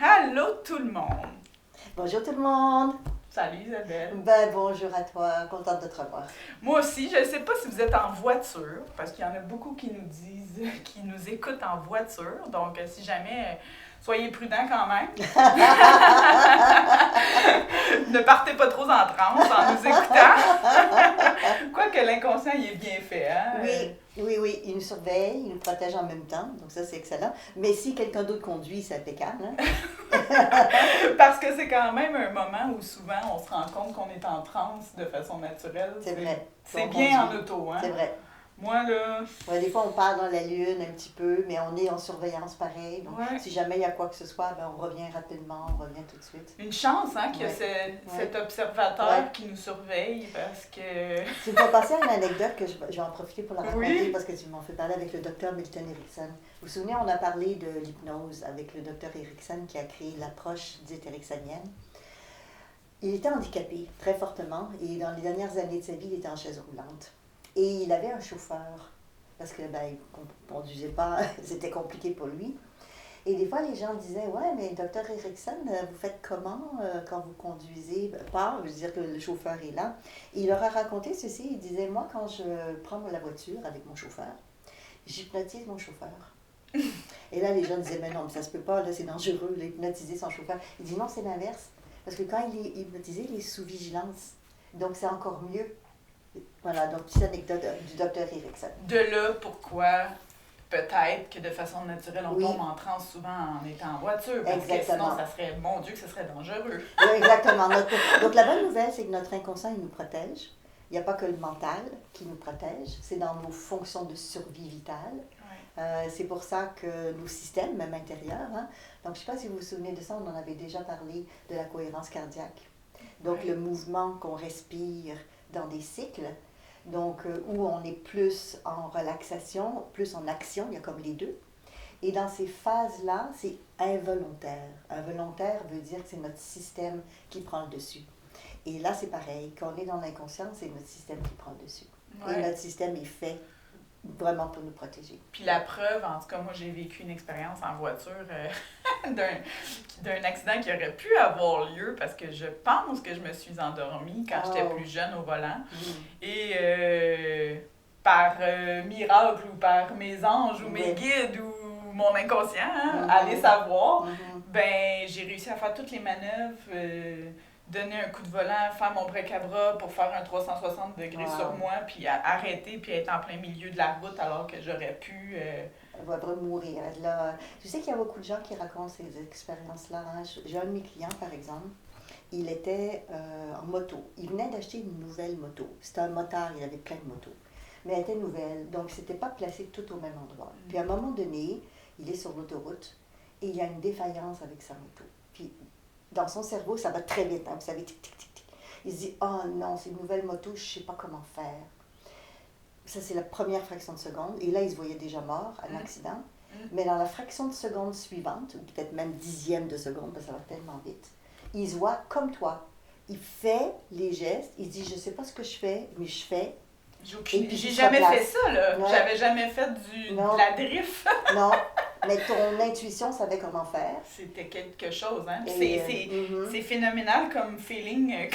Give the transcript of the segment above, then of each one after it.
Allô tout le monde! Bonjour tout le monde! Salut Isabelle! Bonjour à toi, contente de te revoir. Moi aussi, je ne sais pas si vous êtes en voiture, parce qu'il y en a beaucoup qui nous disent, qui nous écoutent en voiture, donc si jamais, soyez prudents quand même. Ne partez pas trop en transe en nous écoutant. Quoique l'inconscient, il est bien fait, hein? Oui, il nous surveille, il nous protège en même temps, donc ça c'est excellent. Mais si quelqu'un d'autre conduit, c'est impeccable, hein? Parce que c'est quand même un moment où souvent on se rend compte qu'on est en transe de façon naturelle. C'est vrai. C'est bien en auto, hein? C'est vrai. Moi, là... Ouais, des fois, on part dans la lune un petit peu, mais on est en surveillance pareil. Donc, si jamais il y a quoi que ce soit, on revient rapidement, on revient tout de suite. Une chance, hein, qu'il y a cet observateur qui nous surveille, parce que... Tu me fais passer à une anecdote que je vais en profiter pour la raconter, parce que tu m'en fais parler avec le docteur Milton Erickson. Vous vous souvenez, on a parlé de l'hypnose avec le docteur Erickson qui a créé l'approche dite ericksonienne. Il était handicapé, très fortement, et dans les dernières années de sa vie, il était en chaise roulante. Et il avait un chauffeur, parce que il ne conduisait pas, c'était compliqué pour lui. Et des fois, les gens disaient, ouais, mais docteur Erickson, vous faites comment quand vous conduisez? Pas, je veux dire que le chauffeur est là. Et il leur a raconté ceci, il disait, moi, quand je prends la voiture avec mon chauffeur, j'hypnotise mon chauffeur. Et là, les gens disaient, mais non, mais ça se peut pas, là, c'est dangereux, d'hypnotiser son chauffeur. Il dit, non, c'est l'inverse, parce que quand il est hypnotisé, il est sous vigilance. Donc, c'est encore mieux. Voilà, donc petite anecdote du docteur Erickson. De là, pourquoi peut-être que de façon naturelle, on tombe en transe souvent en étant en voiture. Parce que sinon, ça serait, mon Dieu, que ce serait dangereux. Oui, exactement. Donc la bonne nouvelle, c'est que notre inconscient, il nous protège. Il n'y a pas que le mental qui nous protège, c'est dans nos fonctions de survie vitale. C'est pour ça que nos systèmes, même intérieurs, hein, donc je ne sais pas si vous vous souvenez de ça, on en avait déjà parlé de la cohérence cardiaque. Donc le mouvement qu'on respire dans des cycles, donc où on est plus en relaxation, plus en action, il y a comme les deux. Et dans ces phases-là, c'est involontaire. Involontaire veut dire que c'est notre système qui prend le dessus. Et là, c'est pareil. Quand on est dans l'inconscient, c'est notre système qui prend le dessus. Ouais. Et notre système est fait vraiment pour nous protéger. Puis la preuve, en tout cas, moi, j'ai vécu une expérience en voiture d'un accident qui aurait pu avoir lieu parce que je pense que je me suis endormie quand j'étais plus jeune au volant. Et par miracle ou par mes anges ou mes guides ou mon inconscient, hein, allez savoir, ben j'ai réussi à faire toutes les manœuvres, donner un coup de volant, faire mon break à bras pour faire un 360 degrés sur moi, puis arrêter, puis être en plein milieu de la route alors que j'aurais pu... Vraiment mourir. Là, je sais qu'il y a beaucoup de gens qui racontent ces expériences-là. Hein. J'ai un de mes clients, par exemple, il était en moto. Il venait d'acheter une nouvelle moto. C'était un motard, il avait plein de motos. Mais elle était nouvelle, donc c'était pas placé tout au même endroit. Puis à un moment donné, il est sur l'autoroute et il y a une défaillance avec sa moto. Puis dans son cerveau, ça va très vite, hein, vous savez, tic, tic, tic, tic. Il se dit, oh non, c'est une nouvelle moto, je sais pas comment faire. Ça, c'est la première fraction de seconde. Et là, il se voyait déjà mort, un accident. Mais dans la fraction de seconde suivante, ou peut-être même dixième de seconde, parce que ça va tellement vite, il se voit comme toi. Il fait les gestes, il dit, je sais pas ce que je fais, mais je fais. J'ai jamais fait ça, là. Ouais. J'avais jamais fait de la drift. Non, mais ton intuition savait comment faire. C'était quelque chose, hein. C'est phénoménal comme feeling.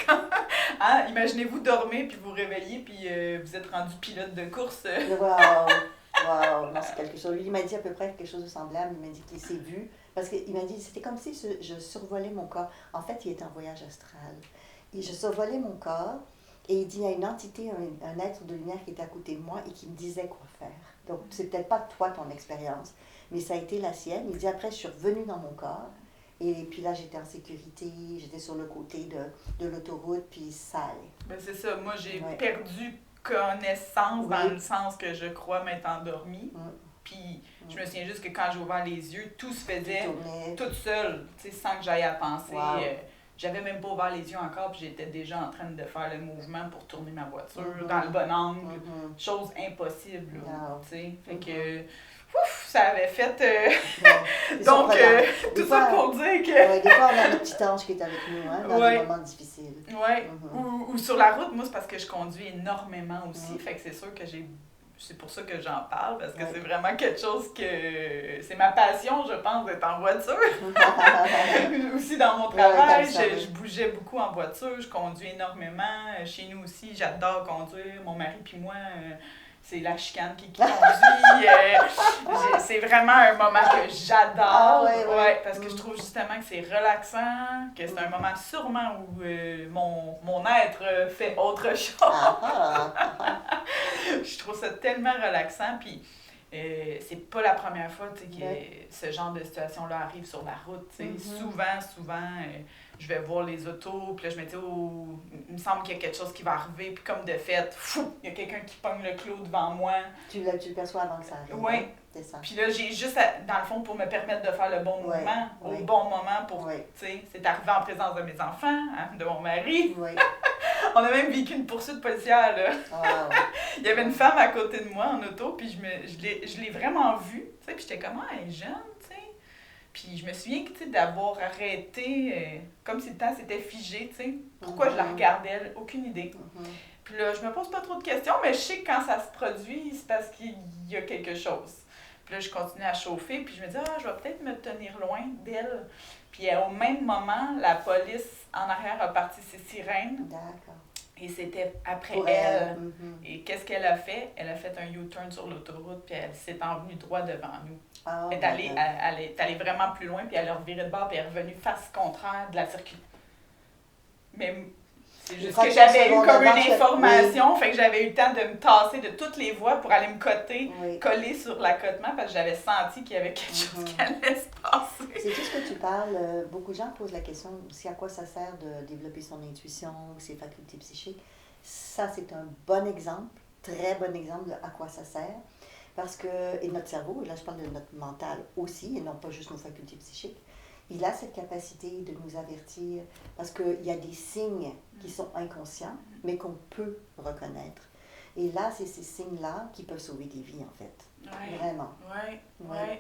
Hein? Imaginez-vous dormir, puis vous réveillez, puis vous êtes rendu pilote de course. Wow, non, c'est quelque chose. Lui, il m'a dit à peu près quelque chose de semblable. Il m'a dit qu'il s'est vu. Parce qu'il m'a dit, c'était comme si je survolais mon corps. En fait, il était en voyage astral. Et je survolais mon corps. Et il dit, il y a une entité, un être de lumière qui était à côté de moi et qui me disait quoi faire. Donc, c'est peut-être pas toi, ton expérience, mais ça a été la sienne. Il dit, après, je suis revenue dans mon corps. Et puis là, j'étais en sécurité, j'étais sur le côté de l'autoroute, puis ça allait. Ben c'est ça, moi, j'ai perdu connaissance dans le sens que je crois m'être endormie. Puis, je me souviens juste que quand j'ai ouvert les yeux, tout se faisait toute seule, sans que j'aille à penser. J'avais même pas ouvert les yeux encore, puis j'étais déjà en train de faire le mouvement pour tourner ma voiture dans le bon angle. Chose impossible, tu sais. Fait que, ça avait fait... Donc, tout ça pour dire que... des fois, on a le petit ange qui est avec nous, hein, dans des moments difficiles. Ou sur la route, moi, c'est parce que je conduis énormément aussi. Fait que c'est sûr que j'ai c'est pour ça que j'en parle, parce que c'est vraiment quelque chose que... C'est ma passion, je pense, d'être en voiture. Aussi dans mon travail, je bougeais beaucoup en voiture, je conduis énormément. Chez nous aussi, j'adore conduire. Mon mari puis moi, c'est la chicane qui conduit. C'est vraiment un moment que j'adore. Parce que je trouve justement que c'est relaxant, que c'est un moment sûrement où mon être fait autre chose. Je trouve ça tellement relaxant. Puis c'est pas la première fois que ce genre de situation-là arrive sur la route. Souvent, je vais voir les autos, puis là, je me dis, il me semble qu'il y a quelque chose qui va arriver, puis comme de fait, fou, il y a quelqu'un qui pogne le clou devant moi. Tu le perçois avant que ça arrive. Oui. C'est ça. Puis là, j'ai juste, dans le fond, pour me permettre de faire le bon mouvement, au bon moment, pour, c'est arrivé en présence de mes enfants, de mon mari. On a même vécu une poursuite policière, là. Il y avait une femme à côté de moi en auto, puis je l'ai vraiment vue, tu sais, puis j'étais comme, elle est jeune, tu sais. Puis je me souviens, tu sais, d'avoir arrêté, comme si le temps s'était figé, tu sais. Pourquoi je la regardais, aucune idée. Puis là, je me pose pas trop de questions, mais je sais que quand ça se produit, c'est parce qu'il y a quelque chose. Puis là, je continue à chauffer, puis je me dis, je vais peut-être me tenir loin d'elle. Puis au même moment, la police en arrière a parti ses sirènes. D'accord. Et c'était après elle. Et qu'est-ce qu'elle a fait? Elle a fait un U-turn sur l'autoroute, puis elle s'est envenue droit devant nous. Elle est allée vraiment plus loin, puis elle a reviré de bord, puis elle est revenue face contraire de la circulation. Mais c'est juste que j'avais eu comme une information, fait que j'avais eu le temps de me tasser de toutes les voies pour aller me coller sur l'accotement, parce que j'avais senti qu'il y avait quelque chose qui allait se passer. C'est tout ce que tu parles. Beaucoup de gens posent la question aussi à quoi ça sert de développer son intuition ou ses facultés psychiques. Ça, c'est un bon exemple, très bon exemple de à quoi ça sert. Parce que, et notre cerveau, et là je parle de notre mental aussi, et non pas juste nos facultés psychiques, il a cette capacité de nous avertir parce qu'il y a des signes qui sont inconscients, mais qu'on peut reconnaître. Et là, c'est ces signes-là qui peuvent sauver des vies, en fait. Vraiment. Oui.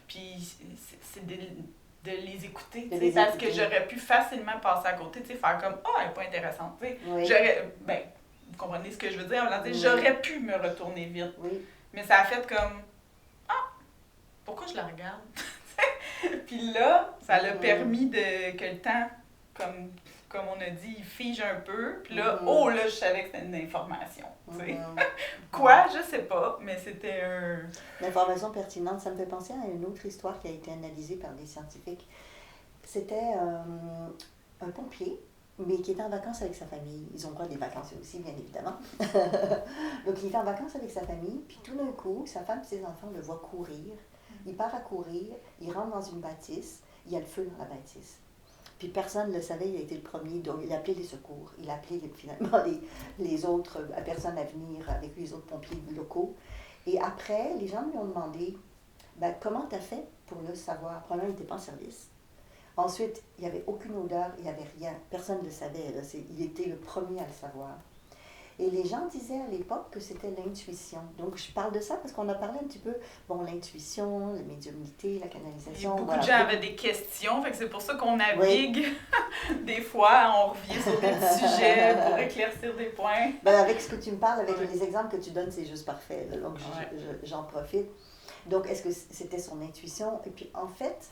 Puis, c'est de les écouter, parce que j'aurais pu facilement passer à côté, faire comme « elle n'est pas intéressante ». J'aurais, vous comprenez ce que je veux dire? J'aurais pu me retourner vite. Mais ça a fait comme « pourquoi je la regarde? » Puis là, ça l'a permis que le temps, comme on a dit, il fige un peu. Puis là, là, je savais que c'était une information. Quoi? Je sais pas, mais c'était Une information pertinente. Ça me fait penser à une autre histoire qui a été analysée par des scientifiques. C'était un pompier, mais qui était en vacances avec sa famille. Ils ont droit des vacances aussi, bien évidemment. Donc, il était en vacances avec sa famille, puis tout d'un coup, sa femme et ses enfants le voient courir. Il part à courir, il rentre dans une bâtisse, il y a le feu dans la bâtisse. Puis personne ne le savait, il a été le premier, donc il a appelé les secours. Il a appelé finalement les autres personnes à venir avec les autres pompiers locaux. Et après, les gens lui ont demandé, comment tu as fait pour le savoir? Premièrement, il n'était pas en service. Ensuite, il n'y avait aucune odeur, il n'y avait rien. Personne ne le savait, là. Il était le premier à le savoir. Et les gens disaient à l'époque que c'était l'intuition. Donc, je parle de ça parce qu'on a parlé un petit peu, l'intuition, la médiumnité, la canalisation. Et beaucoup de gens avaient des questions, fait que c'est pour ça qu'on navigue. Des fois, on revient sur des sujets pour éclaircir des points. Avec ce que tu me parles, avec les exemples que tu donnes, c'est juste parfait. Là. Donc, j'en profite. Donc, est-ce que c'était son intuition? Et puis, en fait,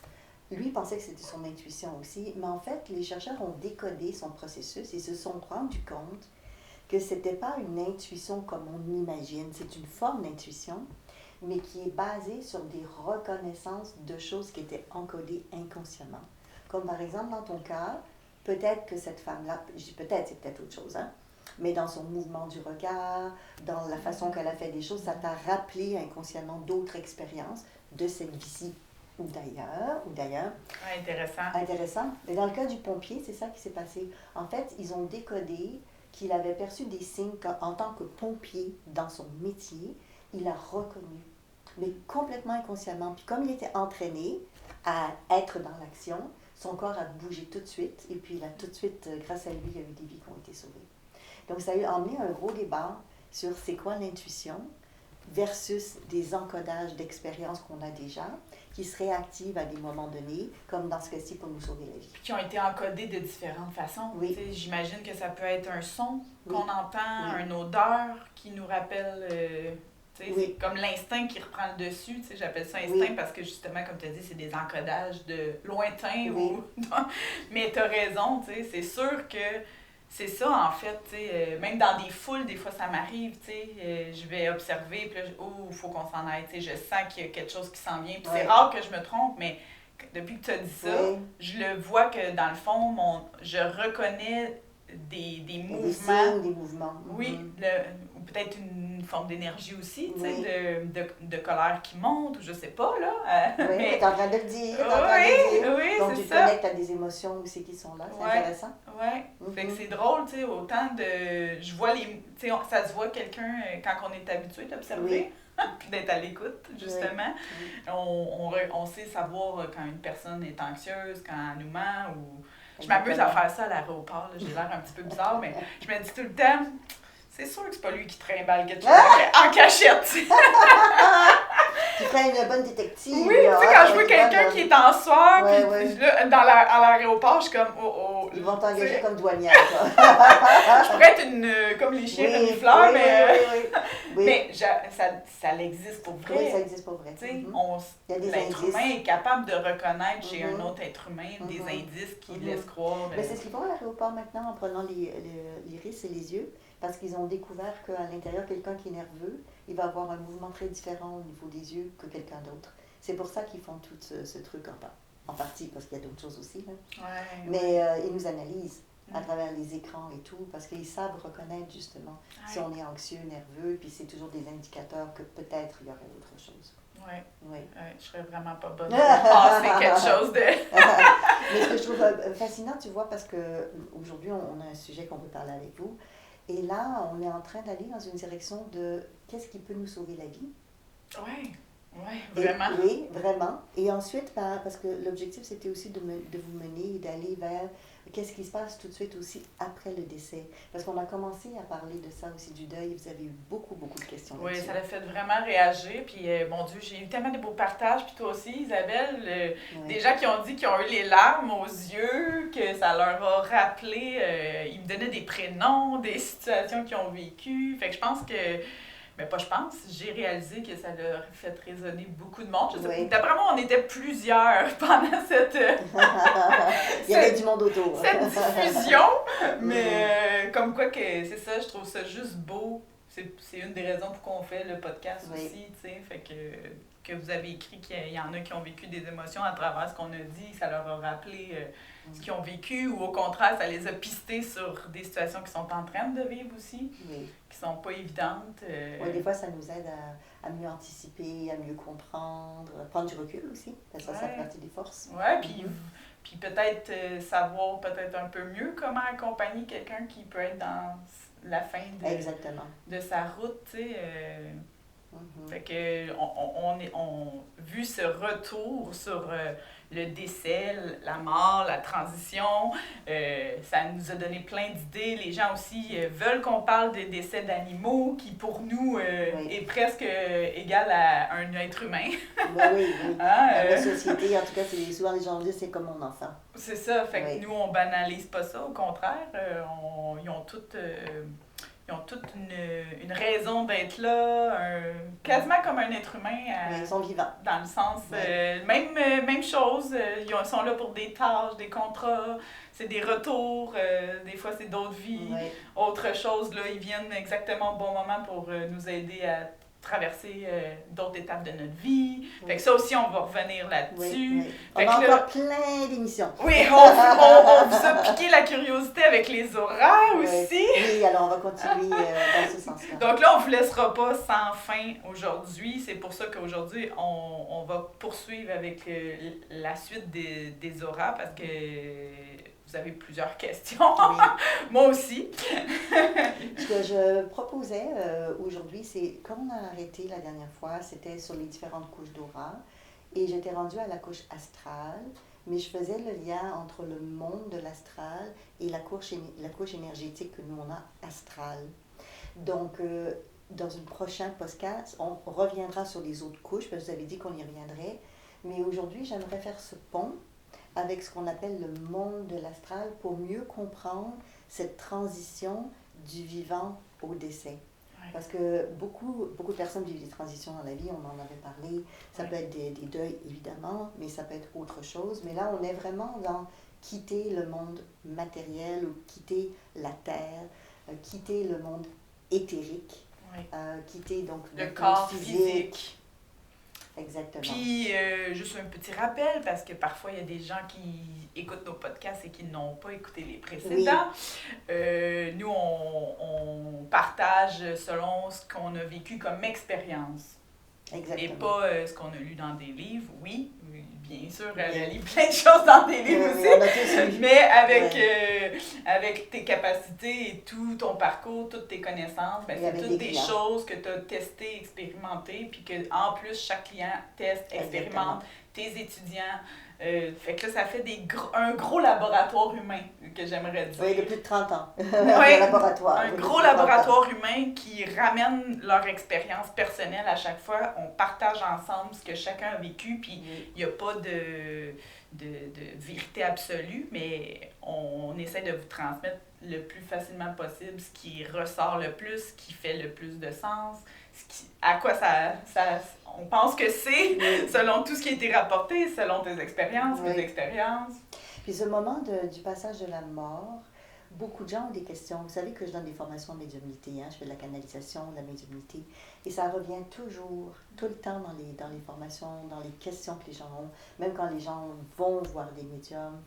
lui pensait que c'était son intuition aussi, mais en fait, les chercheurs ont décodé son processus et se sont rendus compte que ce n'était pas une intuition comme on imagine, c'est une forme d'intuition, mais qui est basée sur des reconnaissances de choses qui étaient encodées inconsciemment. Comme par exemple, dans ton cas, peut-être que cette femme-là, je dis peut-être, c'est peut-être autre chose, mais dans son mouvement du regard, dans la façon qu'elle a fait des choses, ça t'a rappelé inconsciemment d'autres expériences de cette vie-ci ou d'ailleurs. Intéressant. Mais dans le cas du pompier, c'est ça qui s'est passé. En fait, ils ont décodé qu'il avait perçu des signes qu'en tant que pompier, dans son métier, il a reconnu, mais complètement inconsciemment. Puis comme il était entraîné à être dans l'action, son corps a bougé tout de suite, et puis là, tout de suite, grâce à lui, il y a eu des vies qui ont été sauvées. Donc ça a amené un gros débat sur c'est quoi l'intuition versus des encodages d'expériences qu'on a déjà, qui se réactivent à des moments donnés, comme dans ce cas-ci pour nous sauver la vie. Puis qui ont été encodés de différentes façons. J'imagine que ça peut être un son qu'on entend, une odeur qui nous rappelle C'est comme l'instinct qui reprend le dessus. J'appelle ça instinct parce que justement, comme tu as dit, c'est des encodages de lointain. Mais tu as raison, c'est sûr que c'est ça en fait. Même dans des foules, des fois ça m'arrive. Je vais observer, puis là, il faut qu'on s'en aille. Je sens qu'il y a quelque chose qui s'en vient. Puis c'est rare que je me trompe, mais depuis que tu as dit ça, je le vois que dans le fond, je reconnais des mouvements. Des mouvements. Oui, ou peut-être une forme d'énergie aussi, de colère qui monte, ou je sais pas, là. Mais tu es en train de le dire, Oui, donc c'est tu ça. connectes à des émotions aussi qui sont là, c'est intéressant. Oui, fait que c'est drôle, autant de... Je vois ça se voit quelqu'un quand on est habitué d'observer. Puis d'être à l'écoute, justement. On sait savoir quand une personne est anxieuse, quand elle nous ment, ou... Je m'amuse à faire ça à l'aéroport, j'ai l'air un petit peu bizarre, mais je me dis tout le temps, c'est sûr que c'est pas lui qui trimballe quelque chose en cachette. Tu ferais une bonne détective. Oui, tu sais, quand je vois quelqu'un qui est en sueur, puis là, à l'aéroport, je suis comme, Ils vont t'engager comme douanière, je pourrais être comme les chiens renifleurs, mais ça existe pour vrai. Oui, ça existe pour vrai. L'être humain est capable de reconnaître chez un autre être humain des indices qui laissent croire. Mais c'est ce qu'ils font à l'aéroport maintenant en prenant l'iris et les yeux, parce qu'ils ont découvert qu'à l'intérieur, quelqu'un qui est nerveux, il va avoir un mouvement très différent au niveau des yeux que quelqu'un d'autre. C'est pour ça qu'ils font tout ce truc en partie, parce qu'il y a d'autres choses aussi. Mais ils nous analysent à travers les écrans et tout, parce qu'ils savent reconnaître justement si on est anxieux, nerveux, puis c'est toujours des indicateurs que peut-être il y aurait autre chose. Oui. Je serais vraiment pas bonne pour passer quelque chose de... Mais ce que je trouve fascinant, tu vois, parce qu'aujourd'hui, on a un sujet qu'on veut parler avec vous, et là, on est en train d'aller dans une direction de qu'est-ce qui peut nous sauver la vie. Oui, vraiment. Oui, vraiment. Et ensuite, parce que l'objectif, c'était aussi de vous mener et d'aller vers qu'est-ce qui se passe tout de suite aussi après le décès. Parce qu'on a commencé à parler de ça aussi, du deuil. Vous avez eu beaucoup de questions là-dessus. Oui, ça l'a fait vraiment réagir. Puis, mon Dieu, j'ai eu tellement de beaux partages. Puis toi aussi, Isabelle, des gens qui ont dit qu'ils ont eu les larmes aux yeux, que ça leur a rappelé. Ils me donnaient des prénoms, des situations qu'ils ont vécues. Fait que je pense que... Mais pas je pense, j'ai réalisé que ça leur a fait résonner beaucoup de monde. D'après moi, on était plusieurs pendant cette... Il y avait du monde autour. Cette diffusion, mais comme quoi que c'est ça, je trouve ça juste beau. C'est une des raisons pour qu'on fait le podcast aussi, tu sais, fait que vous avez écrit qu'il y en a qui ont vécu des émotions à travers ce qu'on a dit, ça leur a rappelé ce qu'ils ont vécu, ou au contraire, ça les a pistés sur des situations qu'ils sont en train de vivre aussi, qui sont pas évidentes. Oui, des fois, ça nous aide à mieux anticiper, à mieux comprendre, à prendre du recul aussi, parce que ça fait partie des forces. Oui, puis peut-être savoir peut-être un peu mieux comment accompagner quelqu'un qui peut être dans la fin de sa route, tu sais. Fait que vu ce retour sur le décès, la mort, la transition, ça nous a donné plein d'idées. Les gens aussi veulent qu'on parle des décès d'animaux, qui pour nous est presque égal à un être humain. Oui. Dans la société, en tout cas, souvent les gens disent c'est comme mon enfant. C'est ça, fait que nous, on banalise pas ça, au contraire. Ils ont toute une raison d'être là, quasiment comme un être humain. Ils sont vivants. Dans le sens, même chose, ils sont là pour des tâches, des contrats, c'est des retours, des fois c'est d'autres vies. Autre chose, là, ils viennent exactement au bon moment pour nous aider à traverser d'autres étapes de notre vie. Fait que ça aussi, on va revenir là-dessus. On a encore plein d'émissions. Oui, on vous a piqué la curiosité avec les horaires aussi. Oui, alors on va continuer dans ce sens-là. Donc là, on ne vous laissera pas sans fin aujourd'hui. C'est pour ça qu'aujourd'hui, on va poursuivre avec la suite des horaires parce que vous avez plusieurs questions. Moi aussi. Ce que je proposais aujourd'hui, c'est, comme on a arrêté la dernière fois, c'était sur les différentes couches d'aura. Et j'étais rendue à la couche astrale, mais je faisais le lien entre le monde de l'astral et la couche énergétique que nous, on a astrale. Donc, dans une prochaine podcast, on reviendra sur les autres couches, parce que vous avez dit qu'on y reviendrait. Mais aujourd'hui, j'aimerais faire ce pont avec ce qu'on appelle le monde de l'astral pour mieux comprendre cette transition du vivant au décès. Parce que beaucoup de personnes vivent des transitions dans la vie, on en avait parlé. Ça peut être des deuils, évidemment, mais ça peut être autre chose. Mais là, on est vraiment dans quitter le monde matériel ou quitter la terre, quitter le monde éthérique, quitter donc le corps physique. Exactement. Puis, juste un petit rappel, parce que parfois, il y a des gens qui écoutent nos podcasts et qui n'ont pas écouté les précédents. Nous, on partage selon ce qu'on a vécu comme expérience. Exactement. Et pas ce qu'on a lu dans des livres. Oui, bien sûr, elle a lu plein de choses dans des livres aussi. Mais avec tes capacités et tout ton parcours, toutes tes connaissances, ben, c'est toutes des choses que tu as testées, expérimentées, puis qu'en plus, chaque client teste, expérimente, tes étudiants. Fait que là, ça fait un gros laboratoire humain, que j'aimerais dire. Oui, de plus de 30 ans. Laboratoire. Un gros laboratoire humain qui ramène leur expérience personnelle à chaque fois. On partage ensemble ce que chacun a vécu, puis il n'y a pas de vérité absolue, mais on essaie de vous transmettre le plus facilement possible ce qui ressort le plus, ce qui fait le plus de sens, à quoi on pense que c'est, selon tout ce qui a été rapporté, selon tes expériences, mes expériences. Puis ce moment du passage de la mort, beaucoup de gens ont des questions. Vous savez que je donne des formations en médiumnité, je fais de la canalisation, de la médiumnité, et ça revient toujours, tout le temps dans les formations, dans les questions que les gens ont, même quand les gens vont voir des médiums.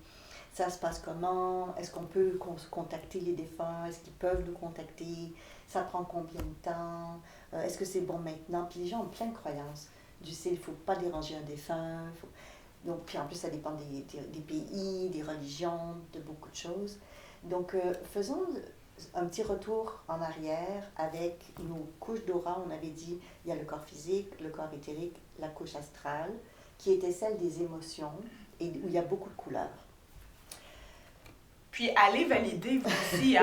Ça se passe comment? Est-ce qu'on peut contacter les défunts? Est-ce qu'ils peuvent nous contacter? Ça prend combien de temps? Est-ce que c'est bon maintenant? Puis les gens ont plein de croyances. Du style, il ne faut pas déranger un défunt. Donc, puis en plus, ça dépend des pays, des religions, de beaucoup de choses. Donc, faisons un petit retour en arrière avec nos couches d'aura. On avait dit, il y a le corps physique, le corps éthérique, la couche astrale, qui était celle des émotions et où il y a beaucoup de couleurs. Puis allez valider vous aussi,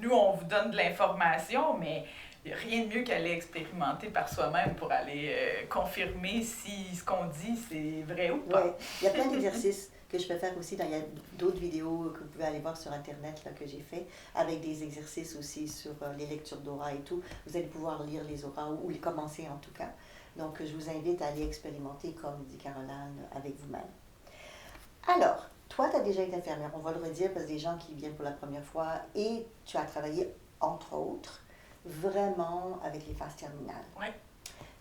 nous, on vous donne de l'information, mais il n'y a rien de mieux qu'aller expérimenter par soi-même pour aller confirmer si ce qu'on dit, c'est vrai ou pas. Oui, il y a plein d'exercices que je peux faire aussi. Il y a d'autres vidéos que vous pouvez aller voir sur Internet là, que j'ai fait, avec des exercices aussi sur les lectures d'aura et tout. Vous allez pouvoir lire les auras, ou les commencer en tout cas. Donc, je vous invite à aller expérimenter, comme dit Caroline, avec vous-même. Alors, toi, tu as déjà été infirmière, on va le redire, parce que des gens qui viennent pour la première fois, et tu as travaillé, entre autres, vraiment avec les phases terminales. Oui.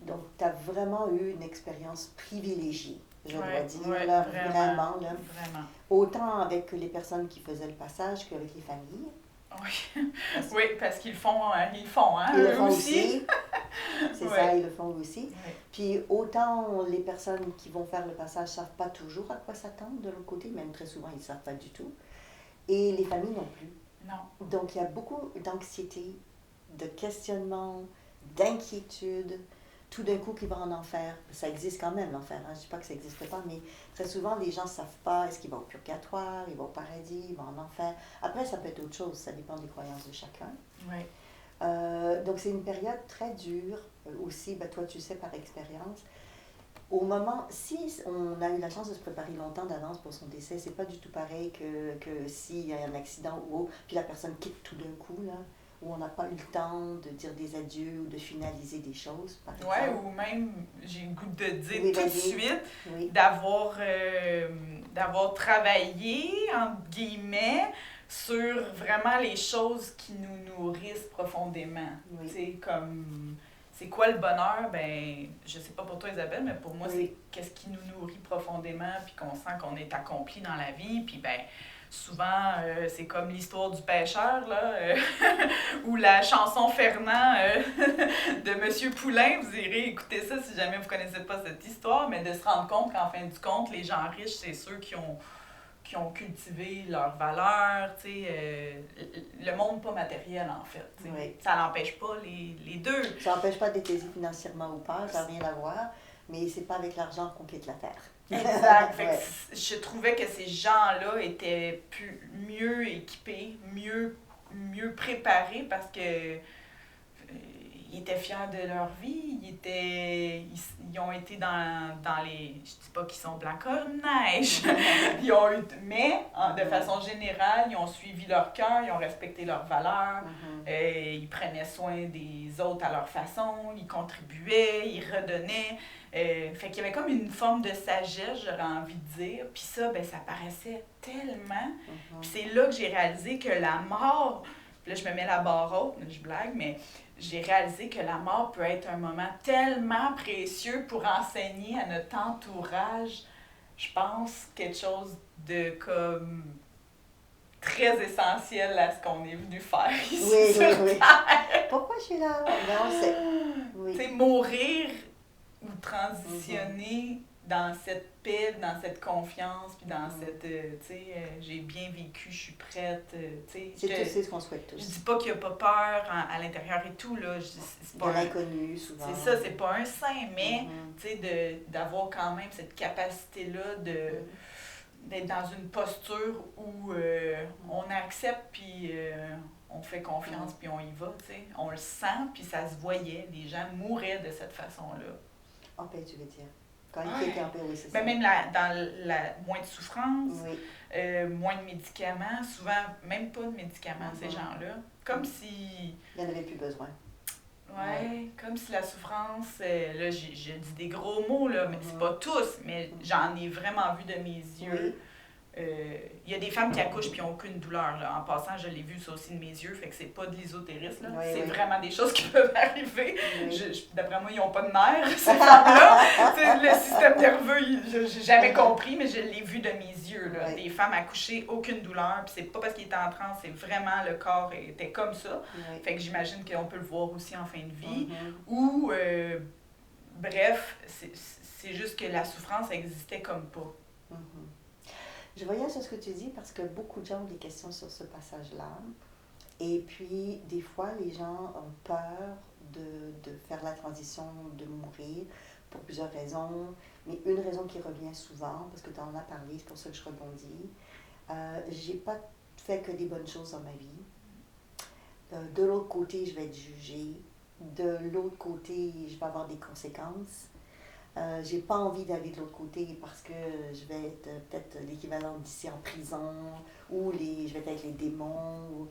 Donc, tu as vraiment eu une expérience privilégiée, je dois dire, là, vraiment. Vraiment. Autant avec les personnes qui faisaient le passage qu'avec les familles. Oui, parce qu'ils font, ils le font aussi. C'est ça, ils le font aussi. Oui. Puis autant les personnes qui vont faire le passage ne savent pas toujours à quoi s'attendre de l'autre côté, même très souvent ils ne savent pas du tout. Et les familles non plus. Non. Donc il y a beaucoup d'anxiété, de questionnement, d'inquiétude, tout d'un coup qui va en enfer. Ça existe quand même l'enfer, je ne dis pas que ça n'existe pas, mais très souvent les gens ne savent pas, est-ce qu'ils vont au purgatoire, ils vont au paradis, ils vont en enfer. Après ça peut être autre chose, ça dépend des croyances de chacun. Oui. Donc c'est une période très dure aussi, toi tu sais par expérience. Au moment, si on a eu la chance de se préparer longtemps d'avance pour son décès, c'est pas du tout pareil que s'il y a un accident ou autre, puis la personne quitte tout d'un coup, là, où on n'a pas eu le temps de dire des adieux ou de finaliser des choses, par exemple. Oui, ou même, j'ai le goût de dire tout de suite, d'avoir travaillé, entre guillemets, sur vraiment les choses qui nous nourrissent profondément. Tu sais, comme, c'est quoi le bonheur? Ben, je sais pas pour toi, Isabelle, mais pour moi, c'est qu'est-ce qui nous nourrit profondément, puis qu'on sent qu'on est accompli dans la vie, puis ben, souvent, c'est comme l'histoire du pêcheur, là, ou la chanson Fernand de Monsieur Poulain. Vous irez écouter ça si jamais vous ne connaissez pas cette histoire, mais de se rendre compte qu'en fin du compte, les gens riches, c'est ceux qui ont cultivé leurs valeurs, le monde pas matériel, en fait. Ça n'empêche pas les deux. Ça n'empêche pas d'être aisé financièrement ou pas, ça n'a rien à voir, mais c'est pas avec l'argent qu'on quitte la terre. Exact. Fait que je trouvais que ces gens-là étaient mieux équipés, mieux préparés parce que ils étaient fiers de leur vie, ils ont été dans les... Je dis pas qu'ils sont blancs comme neige, mais de façon générale, ils ont suivi leur cœur, ils ont respecté leurs valeurs, ils prenaient soin des autres à leur façon, ils contribuaient, ils redonnaient. Fait qu'il y avait comme une forme de sagesse, j'aurais envie de dire. Puis ça, ben ça paraissait tellement. Puis c'est là que j'ai réalisé que la mort... Là, je me mets la barre haute, je blague, mais j'ai réalisé que la mort peut être un moment tellement précieux pour enseigner à notre entourage, je pense, quelque chose de comme très essentiel à ce qu'on est venu faire ici sur Terre. Pourquoi je suis là? Non, c'est... Oui. Tu sais, mourir ou transitionner dans cette paix, dans cette confiance, puis dans cette, tu sais, j'ai bien vécu, je suis prête, tu sais. C'est ce qu'on souhaite tous. Je dis pas qu'il n'y a pas peur à l'intérieur et tout, là. C'est pas de l'inconnu, souvent. C'est ça, c'est pas un saint, mais, tu sais, d'avoir quand même cette capacité-là d'être dans une posture où on accepte, puis on fait confiance, puis on y va, tu sais. On le sent, puis ça se voyait. Les gens mouraient de cette façon-là. En paix, tu veux dire? Quand il était en paix, oui, c'est ça. Mais même moins de souffrance, moins de médicaments, souvent même pas de médicaments, ces gens-là. Comme si... Il n'y en avait plus besoin. Oui, comme si la souffrance, là, je dis des gros mots, là, mais c'est pas tous, mais j'en ai vraiment vu de mes yeux. Il y a des femmes qui accouchent et n'ont aucune douleur. Là. En passant, je l'ai vu ça aussi de mes yeux, fait que c'est pas de l'ésotérisme. C'est vraiment des choses qui peuvent arriver. D'après moi, ils n'ont pas de nerfs, ces femmes-là. Le système nerveux, j'ai jamais compris, mais je l'ai vu de mes yeux. Là. Des femmes accouchées, aucune douleur, puis c'est pas parce qu'ils étaient en transe, c'est vraiment le corps était comme ça. Fait que j'imagine qu'on peut le voir aussi en fin de vie. Ou, bref, c'est juste que la souffrance existait comme pas. Je voyais sur ce que tu dis parce que beaucoup de gens ont des questions sur ce passage-là. Et puis, des fois, les gens ont peur de faire la transition, de mourir, pour plusieurs raisons. Mais une raison qui revient souvent, parce que tu en as parlé, c'est pour ça que je rebondis, j'ai pas fait que des bonnes choses dans ma vie. De l'autre côté, je vais être jugée. De l'autre côté, je vais avoir des conséquences. J'ai pas envie d'aller de l'autre côté parce que je vais être peut-être l'équivalent d'ici en prison ou je vais être avec les démons.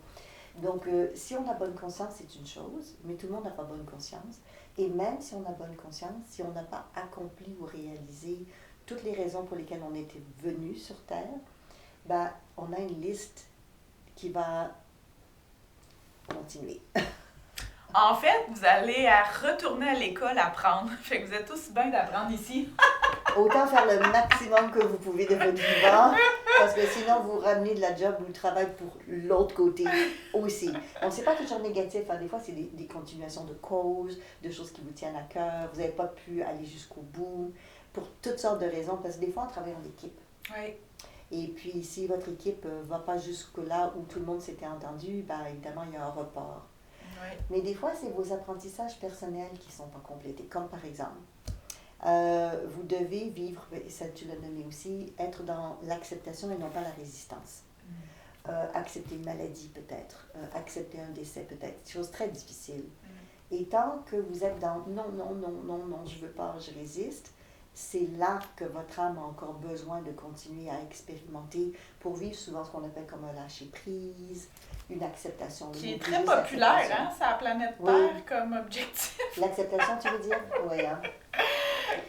Donc, si on a bonne conscience, c'est une chose, mais tout le monde n'a pas bonne conscience. Et même si on a bonne conscience, si on n'a pas accompli ou réalisé toutes les raisons pour lesquelles on était venu sur Terre, ben, on a une liste qui va continuer. En fait, vous allez retourner à l'école apprendre. Fait que vous êtes tous bien d'apprendre ici. Autant faire le maximum que vous pouvez de votre vivant, parce que sinon vous ramenez de la job ou le travail pour l'autre côté aussi. On ne sait pas toujours négatif, hein. Des fois c'est des continuations de causes, de choses qui vous tiennent à cœur, vous n'avez pas pu aller jusqu'au bout, pour toutes sortes de raisons, parce que des fois on travaille en équipe. Oui. Et puis si votre équipe ne va pas jusque-là où tout le monde s'était entendu, ben, évidemment il y a un report. Oui. Mais des fois, c'est vos apprentissages personnels qui ne sont pas complétés. Comme par exemple, vous devez vivre, et ça tu l'as nommé aussi, être dans l'acceptation et non pas la résistance. Accepter une maladie peut-être, accepter un décès peut-être, chose très difficile. Et tant que vous êtes dans non, je veux pas, je résiste, c'est là que votre âme a encore besoin de continuer à expérimenter pour vivre souvent ce qu'on appelle comme un lâcher-prise, une acceptation. Qui est très populaire, hein, sur la planète Terre comme objectif. L'acceptation, tu veux dire? Oui, hein.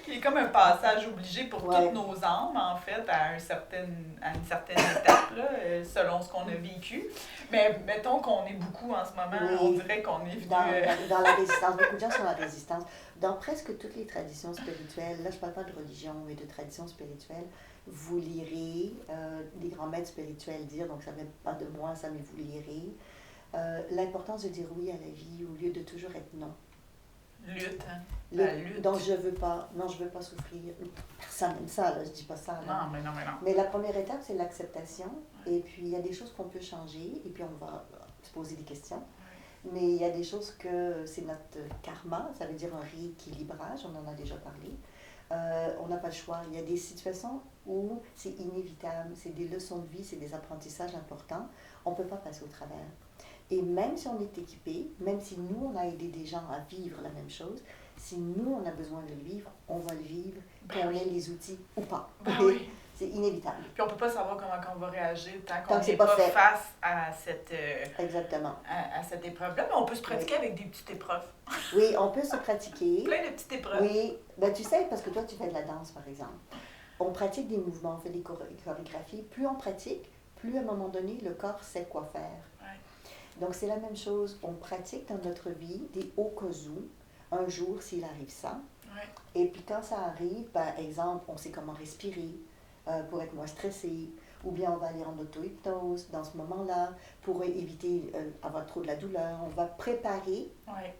Qui est comme un passage obligé pour toutes nos âmes, en fait, à une certaine étape, là, selon ce qu'on a vécu. Mais mettons qu'on est beaucoup en ce moment, on dirait qu'on est venu... Dans la résistance, beaucoup de gens sont dans la résistance. Dans presque toutes les traditions spirituelles, là je ne parle pas de religion, mais de traditions spirituelles, vous lirez des grands maîtres spirituels dire, donc ça ne vient pas de moi, ça, mais vous lirez, l'importance de dire oui à la vie au lieu de toujours être non. Lutte, hein? Lutte. Donc je veux pas souffrir. Personne n'aime ça, là, je dis pas ça. Là. Non. Mais la première étape, c'est l'acceptation. Et puis il y a des choses qu'on peut changer, et puis on va se poser des questions. Mais il y a des choses que c'est notre karma, ça veut dire un rééquilibrage, on en a déjà parlé. On n'a pas le choix. Il y a des situations où c'est inévitable, c'est des leçons de vie, c'est des apprentissages importants. On ne peut pas passer au travers. Et même si on est équipé, même si nous, on a aidé des gens à vivre la même chose, si nous, on a besoin de le vivre, on va le vivre, qu'on ait les outils ou pas. Oui. C'est inévitable. Puis on peut pas savoir comment on va réagir tant Tant qu'on que c'est n'est pas pas fait. face à cette, Exactement. à cette épreuve-là. Mais on peut se pratiquer avec des petites épreuves. Oui, on peut se pratiquer. Plein de petites épreuves. Oui, ben, tu sais, parce que toi, tu fais de la danse, par exemple. On pratique des mouvements, on fait des chorégraphies. Plus on pratique, plus à un moment donné, le corps sait quoi faire. Ouais. Donc, c'est la même chose. On pratique dans notre vie des au cas où, un jour, s'il arrive ça. Ouais. Et puis, quand ça arrive, par exemple, on sait comment respirer pour être moins stressé. Ou bien on va aller en auto-hypnose dans ce moment-là pour éviter avoir trop de la douleur. On va préparer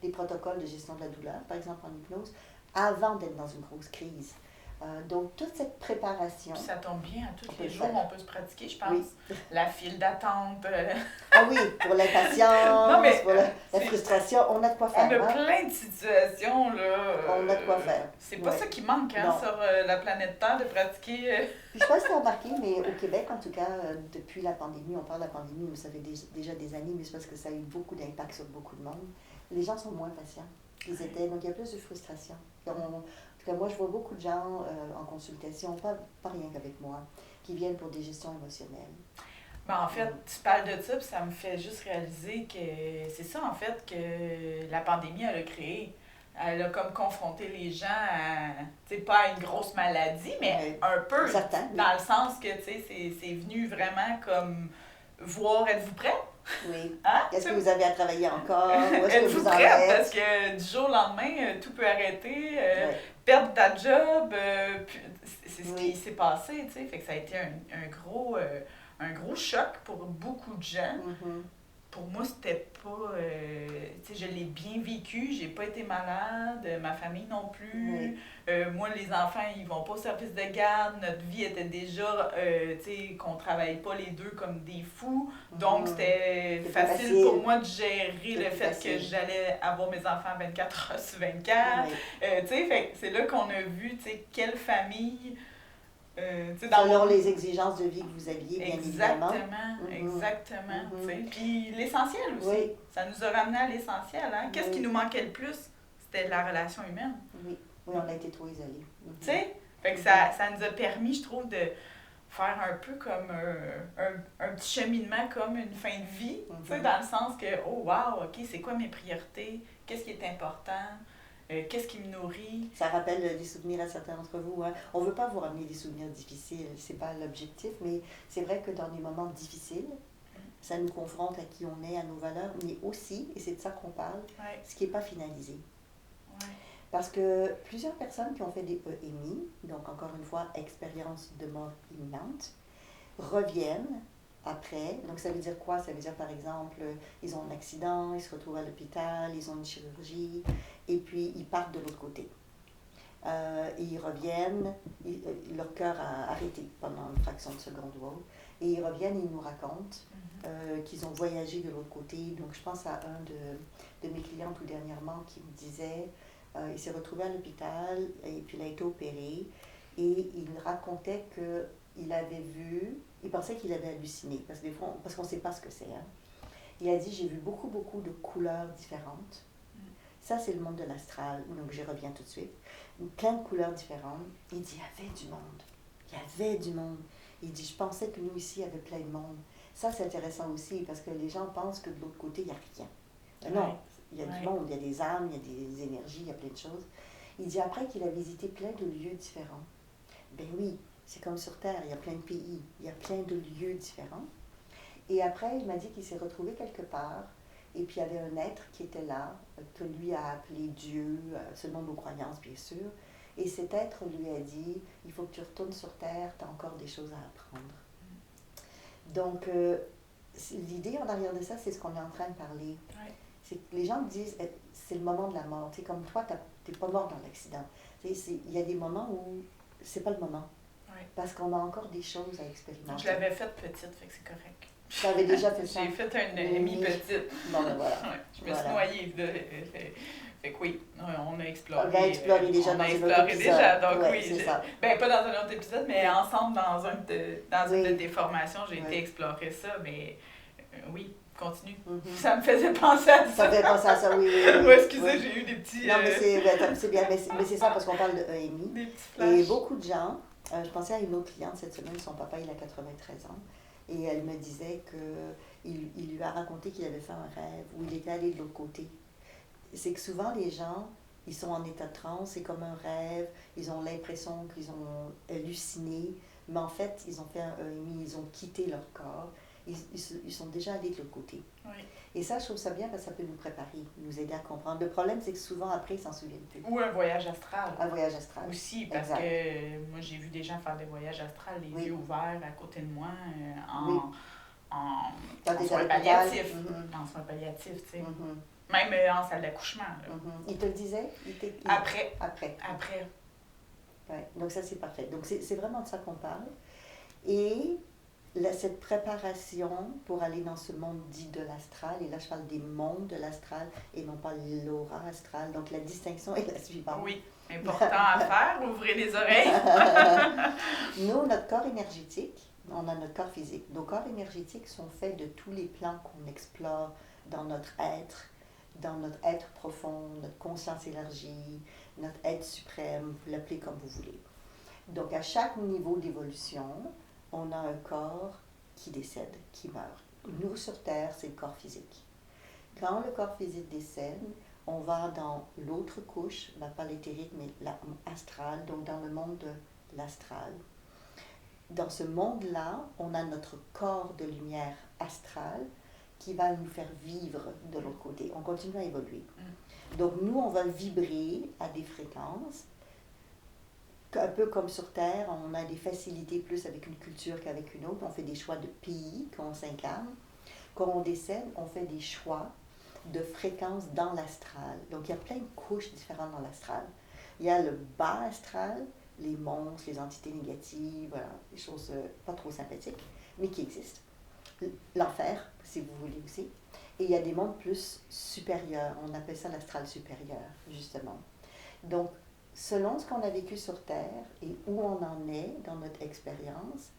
des protocoles de gestion de la douleur, par exemple en hypnose, avant d'être dans une grosse crise. Donc, toute cette préparation... Puis ça tombe bien, à tous les jours, on peut se pratiquer, je pense. Oui. La file d'attente. Ah oui, pour l'impatience, pour la frustration, on a de quoi faire. On a plein de situations, là. On a de quoi faire. C'est pas ça qui manque, hein, sur la planète Terre, de pratiquer. Puis je sais pas si tu as remarqué, mais au Québec, en tout cas, depuis la pandémie, on parle de la pandémie, mais ça fait déjà des années, mais c'est parce que ça a eu beaucoup d'impact sur beaucoup de monde. Les gens sont moins patients qu'ils étaient, donc il y a plus de frustration. En tout cas, moi, je vois beaucoup de gens en consultation, pas rien qu'avec moi, qui viennent pour des gestions émotionnelles. Ben, en fait, tu parles de ça, puis ça me fait juste réaliser que c'est ça, en fait, que la pandémie, elle a créé. Elle a comme confronté les gens à, tu sais, pas à une grosse maladie, mais un peu, certain, dans le sens que, tu sais, c'est venu vraiment comme voir, êtes-vous prêts? Oui. Hein? Est-ce que vous avez à travailler encore? Êtes-vous prêts? Parce que du jour au lendemain, tout peut arrêter, perdre ta job, c'est ce qui s'est passé, tu sais. Fait que ça a été un gros choc pour beaucoup de gens. Mm-hmm. Pour moi, c'était pas... tu sais, je l'ai bien vécu, j'ai pas été malade, ma famille non plus. Moi, les enfants, ils vont pas au service de garde. Notre vie était déjà, tu sais, qu'on travaille pas les deux comme des fous. Donc, c'était facile pour moi de gérer le fait que j'allais avoir mes enfants 24 heures sur 24. Tu sais, c'est là qu'on a vu, tu sais, quelle famille... selon les exigences de vie que vous aviez, bien évidemment. Exactement. Puis l'essentiel aussi. Ça nous a ramené à l'essentiel. Hein? Qu'est-ce qui nous manquait le plus? C'était la relation humaine. Oui, on a été trop isolés. Tu sais? Fait que ça nous a permis, je trouve, de faire un peu comme un petit cheminement, comme une fin de vie. Tu sais, dans le sens que, oh wow, OK, c'est quoi mes priorités? Qu'est-ce qui est important? Qu'est-ce qui me nourrit? Ça rappelle des souvenirs à certains d'entre vous. Hein. On ne veut pas vous ramener des souvenirs difficiles, c'est pas l'objectif, mais c'est vrai que dans des moments difficiles, ça nous confronte à qui on est, à nos valeurs, mais aussi, et c'est de ça qu'on parle, ce qui n'est pas finalisé. Parce que plusieurs personnes qui ont fait des EMI, donc encore une fois, expérience de mort imminente, reviennent après. Donc ça veut dire quoi? Ça veut dire par exemple, ils ont un accident, ils se retrouvent à l'hôpital, ils ont une chirurgie, et puis ils partent de l'autre côté. Ils reviennent, leur cœur a arrêté pendant une fraction de seconde, et ils reviennent et ils nous racontent qu'ils ont voyagé de l'autre côté. Donc je pense à un de mes clients tout dernièrement qui me disait, il s'est retrouvé à l'hôpital et puis il a été opéré, et il racontait qu'il avait vu, il pensait qu'il avait halluciné, parce qu'on ne sait pas ce que c'est. Hein. Il a dit, j'ai vu beaucoup de couleurs différentes. Ça, c'est le monde de l'astral, donc j'y reviens tout de suite. Plein de couleurs différentes. Il dit, il y avait du monde. Il y avait du monde. Il dit, je pensais que nous, ici, il y avait plein de monde. Ça, c'est intéressant aussi, parce que les gens pensent que de l'autre côté, il n'y a rien. Non, il y a du monde, il y a des âmes, il y a des énergies, il y a plein de choses. Il dit, après qu'il a visité plein de lieux différents, ben oui, c'est comme sur Terre, il y a plein de pays, il y a plein de lieux différents. Et après, il m'a dit qu'il s'est retrouvé quelque part, et puis il y avait un être qui était là, que lui a appelé Dieu, selon nos croyances bien sûr, et cet être lui a dit, il faut que tu retournes sur Terre, tu as encore des choses à apprendre. Donc, l'idée en arrière de ça, c'est ce qu'on est en train de parler. C'est que les gens disent, c'est le moment de la mort. C'est comme toi, tu n'es pas mort dans l'accident. Il y a des moments où c'est pas le moment. Parce qu'on a encore des choses à expérimenter. Je l'avais faite petite, fait que c'est correct. Tu avais déjà fait ça? J'ai fait un EMI petite. Bon, ben voilà. Je me suis noyée. Fait que oui, on a exploré. On a exploré déjà dans un autre épisode. Déjà, donc oui. C'est ça. Ben, pas dans un autre épisode, mais ensemble, dans une de tes formations, j'ai été explorer ça, mais Oui, continue. Ça me faisait penser à ça. Ça me fait penser à ça, oui. Oui, excusez, j'ai eu des petits... Non, mais c'est bien, mais c'est ça parce qu'on parle de EMI. Des petits flashs. Et beaucoup de gens, je pensais à une autre cliente cette semaine, son papa, il a 93 ans, et elle me disait qu'il lui a raconté qu'il avait fait un rêve où il était allé de l'autre côté. C'est que souvent, les gens, ils sont en état de transe, c'est comme un rêve, ils ont l'impression qu'ils ont halluciné, mais en fait, ils ont fait un EMI, ils ont quitté leur corps, ils sont déjà allés de l'autre côté. Oui. Et ça, je trouve ça bien parce que ça peut nous préparer, nous aider à comprendre. Le problème, c'est que souvent, après, ils s'en souviennent plus. Ou un voyage astral. Un voyage astral. Aussi, parce que moi, j'ai vu des gens faire des voyages astrales, les yeux ouverts à côté de moi, en soins palliatifs. En soins palliatifs, tu sais. Même en salle d'accouchement. Il te le disait? Après. Ouais. Donc ça, c'est parfait. Donc c'est vraiment de ça qu'on parle. Et cette préparation pour aller dans ce monde dit de l'astral, et là je parle des mondes de l'astral et non pas l'aura astrale. Donc la distinction est la suivante. Oui, important à faire, ouvrez les oreilles. Nous, notre corps énergétique, on a notre corps physique. Nos corps énergétiques sont faits de tous les plans qu'on explore dans notre être profond, notre conscience élargie, notre être suprême, vous l'appelez comme vous voulez. Donc à chaque niveau d'évolution, on a un corps qui décède, qui meurt. Nous, sur Terre, c'est le corps physique. Quand le corps physique décède, on va dans l'autre couche, pas l'éthérique, mais l'astral, donc dans le monde de l'astral. Dans ce monde-là, on a notre corps de lumière astrale qui va nous faire vivre de l'autre côté. On continue à évoluer. Donc nous, on va vibrer à des fréquences. Un peu comme sur Terre, on a des facilités plus avec une culture qu'avec une autre. On fait des choix de pays qu'on s'incarne. Quand on décède, on fait des choix de fréquences dans l'astral. Donc il y a plein de couches différentes dans l'astral. Il y a le bas astral, les monstres, les entités négatives, voilà, des choses pas trop sympathiques, mais qui existent. L'enfer, si vous voulez aussi. Et il y a des mondes plus supérieurs. On appelle ça l'astral supérieur, justement. Donc, selon ce qu'on a vécu sur Terre et où on en est dans notre expérience,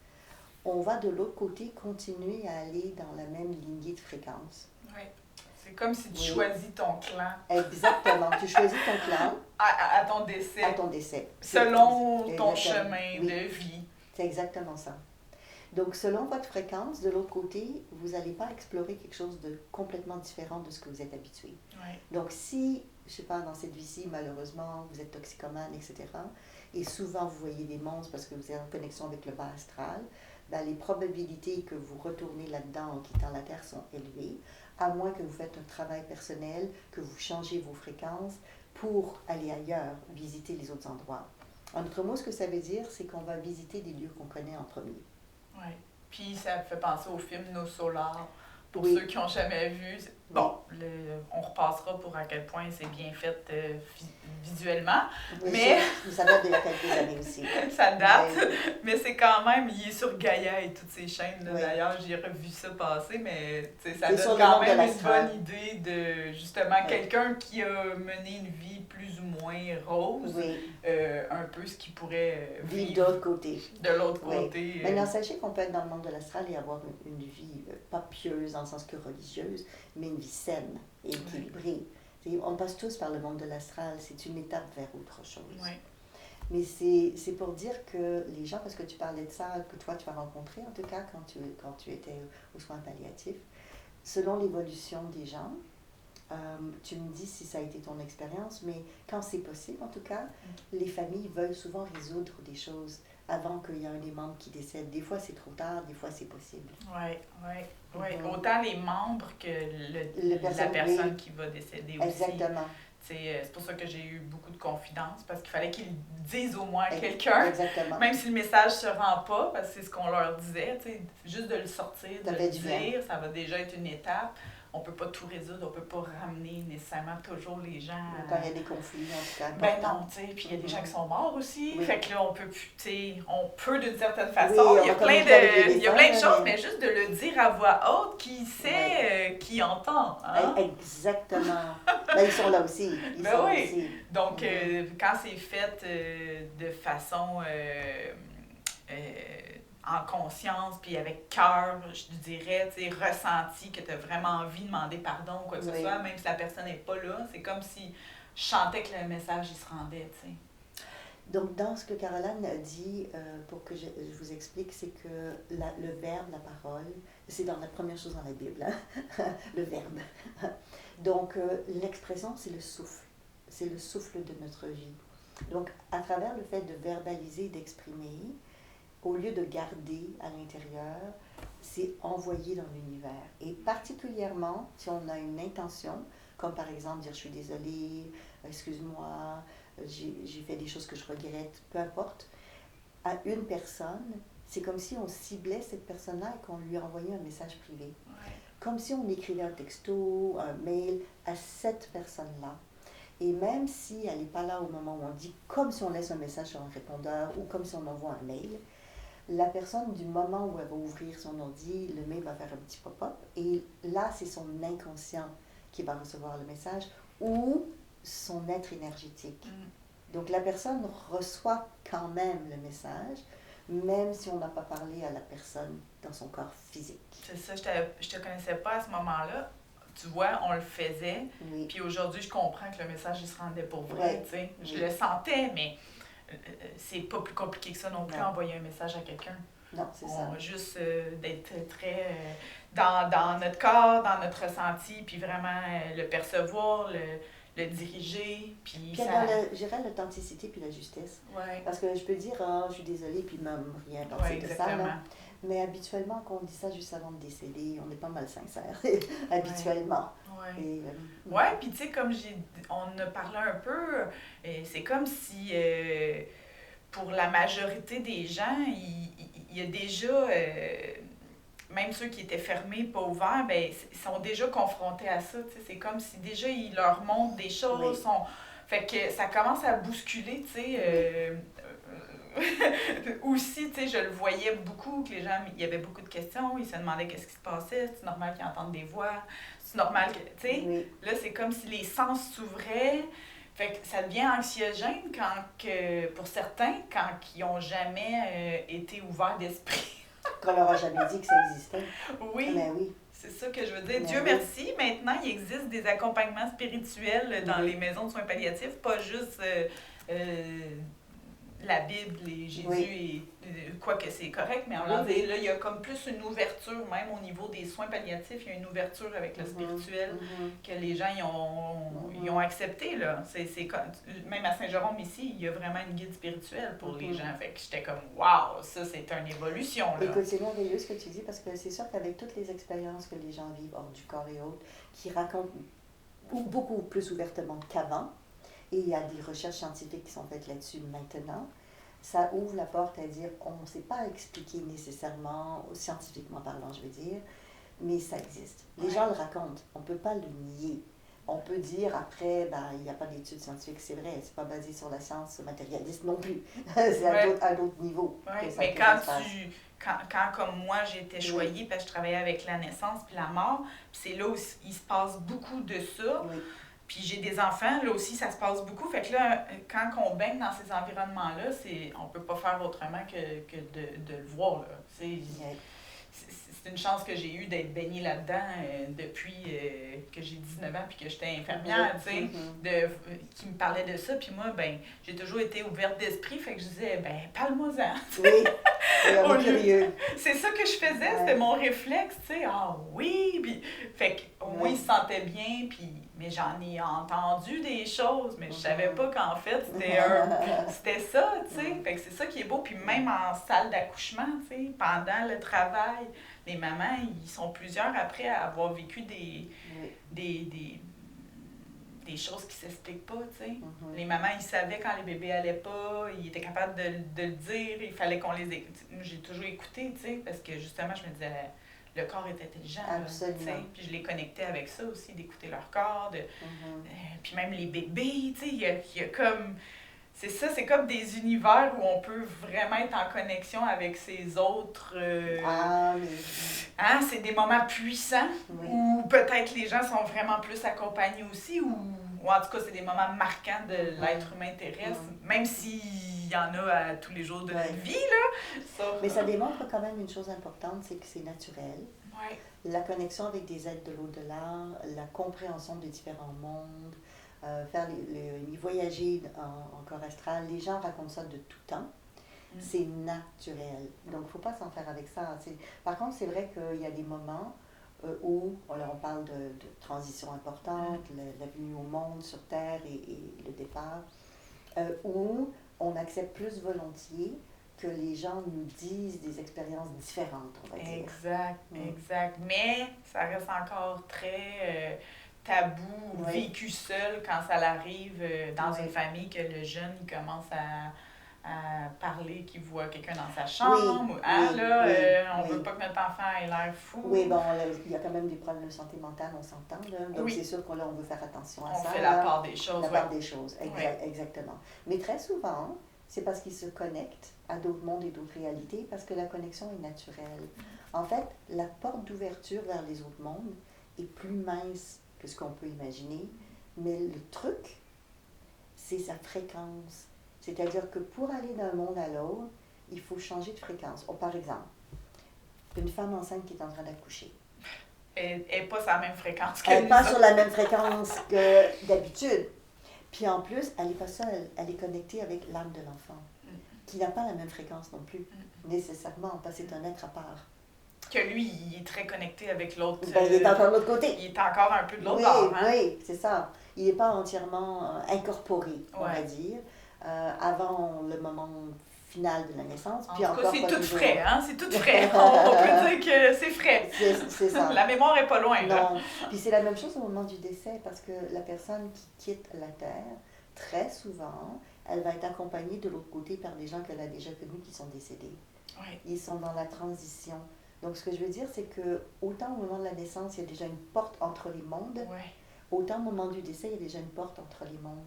on va de l'autre côté continuer à aller dans la même lignée de fréquence. Oui. C'est comme si tu choisis ton clan. Exactement. Tu choisis ton clan. À ton décès. À ton décès. Selon ton chemin de vie. C'est exactement ça. Donc, selon votre fréquence, de l'autre côté, vous n'allez pas explorer quelque chose de complètement différent de ce que vous êtes habitué. Oui. Donc, si, je ne sais pas, dans cette vie-ci, malheureusement, vous êtes toxicomane, etc., et souvent vous voyez des monstres parce que vous êtes en connexion avec le bas astral, les probabilités que vous retournez là-dedans en quittant la Terre sont élevées, à moins que vous faites un travail personnel, que vous changez vos fréquences pour aller ailleurs, visiter les autres endroits. En d'autres mots, ce que ça veut dire, c'est qu'on va visiter des lieux qu'on connaît en premier. Oui. Puis ça me fait penser au film Nos Solars. Pour ceux qui n'ont jamais vu, bon, on repassera pour à quel point c'est bien fait visuellement. Oui, mais ça date d'il y a quelques années aussi. Ça date, mais c'est quand même, il est sur Gaïa et toutes ces chaînes. Là, d'ailleurs, j'ai revu ça passer, mais ça donne quand même une bonne idée de justement quelqu'un qui a mené une vie plus ou moins rose, un peu ce qu'il pourrait vivre de l'autre côté. De l'autre côté. Maintenant, sachez qu'on peut être dans le monde de l'astral et avoir une vie pas pieuse dans le sens que religieuse, mais une vie saine et équilibrée. On passe tous par le monde de l'astral, c'est une étape vers autre chose. Mais c'est pour dire que les gens, parce que tu parlais de ça, que toi tu as rencontré en tout cas quand tu étais aux soins palliatifs, selon l'évolution des gens, tu me dis si ça a été ton expérience, mais quand c'est possible en tout cas, les familles veulent souvent résoudre des choses avant qu'il y ait un des membres qui décède. Des fois c'est trop tard, des fois c'est possible. Oui. Autant les membres que la personne qui va décéder aussi. Exactement. C'est pour ça que j'ai eu beaucoup de confidences, parce qu'il fallait qu'ils disent au moins à quelqu'un, exactement. Même si le message ne se rend pas, parce que c'est ce qu'on leur disait, juste de le sortir, de le dire, ça va déjà être une étape. On ne peut pas tout résoudre, on ne peut pas ramener nécessairement toujours les gens. Quand il y a des conflits, en tout cas. Ben non, tu sais, puis il y a des gens qui sont morts aussi. Fait que là, on peut d'une certaine façon. Il y a plein de choses, mais juste de le dire à voix haute, qui sait, qui entend. Hein? Exactement. Ils sont là aussi. Aussi. Donc, quand c'est fait de façon en conscience, puis avec cœur, je te dirais, tu sais, ressenti, que tu as vraiment envie de demander pardon ou quoi que ce soit, même si la personne n'est pas là. C'est comme si je sentais que le message, il se rendait, tu sais. Donc, dans ce que Caroline a dit, pour que je vous explique, c'est que le verbe, la parole, c'est dans la première chose dans la Bible, hein? Le verbe. Donc, l'expression, c'est le souffle. C'est le souffle de notre vie. Donc, à travers le fait de verbaliser, d'exprimer, au lieu de garder à l'intérieur, c'est envoyer dans l'univers. Et particulièrement, si on a une intention, comme par exemple dire « je suis désolée, excuse-moi », j'ai fait des choses que je regrette, peu importe, à une personne, c'est comme si on ciblait cette personne-là et qu'on lui envoyait un message privé. Ouais. Comme si on écrivait un texto, un mail à cette personne-là. Et même si elle n'est pas là au moment où on dit, comme si on laisse un message sur un répondeur ou comme si on envoie un mail, la personne, du moment où elle va ouvrir son ordi, le mail va faire un petit pop-up et là, c'est son inconscient qui va recevoir le message ou son être énergétique. Donc, la personne reçoit quand même le message, même si on n'a pas parlé à la personne dans son corps physique. C'est ça, je te connaissais pas à ce moment-là. Tu vois, on le faisait. Oui. Puis aujourd'hui, je comprends que le message, il se rendait pour vrai, tu sais. Je le sentais, mais c'est pas plus compliqué que ça non plus, envoyer un message à quelqu'un. Non, c'est ça. On va juste d'être très dans notre corps, dans notre ressenti, puis vraiment le percevoir, le diriger, puis ça... je dirais l'authenticité puis la justesse. Ouais. Parce que je peux dire, oh, je suis désolée, puis même rien penser de ça, là. Mais habituellement, quand on dit ça juste avant de décéder, on est pas mal sincère, habituellement. Oui, puis tu sais, comme on a parlé un peu, c'est comme si pour la majorité des gens, il y a déjà... même ceux qui étaient fermés, pas ouverts, ben, ils sont déjà confrontés à ça. T'sais. C'est comme si déjà, ils leur montrent des choses. Fait que ça commence à bousculer, tu sais. Aussi, tu sais, je le voyais beaucoup, que les gens, il y avait beaucoup de questions. Ils se demandaient qu'est-ce qui se passait. C'est normal qu'ils entendent des voix. C'est normal que, tu sais. Là, c'est comme si les sens s'ouvraient. Fait que ça devient anxiogène pour certains, quand ils n'ont jamais été ouverts d'esprit. Qu'on leur a jamais dit que ça existait. Oui. Mais oui. C'est ça que je veux dire. Dieu merci, maintenant, il existe des accompagnements spirituels dans les maisons de soins palliatifs, pas juste la Bible et Jésus, et quoique c'est correct, mais là, il y a comme plus une ouverture, même au niveau des soins palliatifs, il y a une ouverture avec le spirituel que les gens ils ont accepté. Là. Même à Saint-Jérôme, ici, il y a vraiment une guide spirituelle pour les gens. Fait que j'étais comme, waouh, ça, c'est une évolution. Là. Écoute, c'est merveilleux ce que tu dis, parce que c'est sûr qu'avec toutes les expériences que les gens vivent hors du corps et autres, qui racontent beaucoup plus ouvertement qu'avant, et il y a des recherches scientifiques qui sont faites là-dessus maintenant, ça ouvre la porte à dire, on ne sait pas expliquer nécessairement, scientifiquement parlant, je veux dire, mais ça existe. Les gens le racontent, on ne peut pas le nier. On peut dire après, il n'y a pas d'études scientifiques, c'est vrai, c'est pas basé sur la science matérialiste non plus. C'est à d'autres niveaux. Mais quand comme moi, j'ai été choyée, parce que je travaillais avec la naissance puis la mort, puis c'est là où il se passe beaucoup de ça. Puis j'ai des enfants, là aussi, ça se passe beaucoup. Fait que là, quand on baigne dans ces environnements-là, on peut pas faire autrement que de le voir, là. C'est une chance que j'ai eue d'être baignée là-dedans depuis que j'ai 19 ans puis que j'étais infirmière, tu sais, qui me parlait de ça. Puis moi, j'ai toujours été ouverte d'esprit, fait que je disais, parle-moi-en. Oui, curieux. C'est ça que je faisais, c'était mon réflexe, tu sais, ah oui, puis fait qu'au moins il se sentait bien, puis mais j'en ai entendu des choses, mais je savais pas qu'en fait, c'était ça, tu sais. Fait que c'est ça qui est beau, puis même en salle d'accouchement, tu sais, pendant le travail, les mamans, ils sont plusieurs après à avoir vécu des choses qui s'expliquent pas, tu sais. Les mamans, ils savaient quand les bébés allaient pas, ils étaient capables de le dire, il fallait qu'on les écoute. J'ai toujours écouté, tu sais, parce que justement, je me disais, le corps est intelligent, là, puis je les connectais avec ça aussi, d'écouter leur corps, puis même les bébés, tu sais, il y a comme... C'est ça, c'est comme des univers où on peut vraiment être en connexion avec ces autres... c'est des moments puissants où peut-être les gens sont vraiment plus accompagnés aussi, ou en tout cas, c'est des moments marquants de l'être humain terrestre, même s'il y en a à tous les jours de notre vie, là. Mais ça démontre quand même une chose importante, c'est que c'est naturel. Ouais. La connexion avec des êtres de l'au-delà, la compréhension des différents mondes, voyager en corps astral, les gens racontent ça de tout temps. C'est naturel. Donc, il ne faut pas s'en faire avec ça. Par contre, c'est vrai qu'il y a des moments où on parle de transition importante, la venue au monde sur Terre et le départ, où on accepte plus volontiers que les gens nous disent des expériences différentes, on va dire. Exact. Mais ça reste encore très tabou, vécu seul quand ça arrive dans une famille que le jeune il commence à parler, qu'il voit quelqu'un dans sa chambre. On veut pas que notre enfant ait l'air fou. Oui, bon, il y a quand même des problèmes de santé mentale, on s'entend. Là. Donc, c'est sûr qu'on veut faire attention à ça. On fait la part des choses. La part des choses, exactement. Mais très souvent, c'est parce qu'ils se connectent à d'autres mondes et d'autres réalités, parce que la connexion est naturelle. En fait, la porte d'ouverture vers les autres mondes est plus mince que ce qu'on peut imaginer, mais le truc, c'est sa fréquence. C'est-à-dire que pour aller d'un monde à l'autre, il faut changer de fréquence. Par exemple, une femme enceinte qui est en train d'accoucher. Elle n'est pas sur la même fréquence que elle n'est pas sur la même fréquence que d'habitude. Puis en plus, elle n'est pas seule. Elle est connectée avec l'âme de l'enfant, qui n'a pas la même fréquence non plus, nécessairement, parce que c'est un être à part. Que lui, il est très connecté avec l'autre. Il est encore de l'autre côté. Il est encore un peu de l'autre bord. Oui, c'est ça. Il n'est pas entièrement incorporé, on va dire, avant le moment final de la naissance. En tout cas, c'est tout frais, hein? C'est tout frais. On peut dire que c'est frais. C'est ça. La mémoire n'est pas loin, là. Non. Puis c'est la même chose au moment du décès, parce que la personne qui quitte la Terre, très souvent, elle va être accompagnée de l'autre côté par des gens qu'elle a déjà connus qui sont décédés. Oui. Ils sont dans la transition. Donc, ce que je veux dire, c'est que autant au moment de la naissance, il y a déjà une porte entre les mondes, autant au moment du décès, il y a déjà une porte entre les mondes.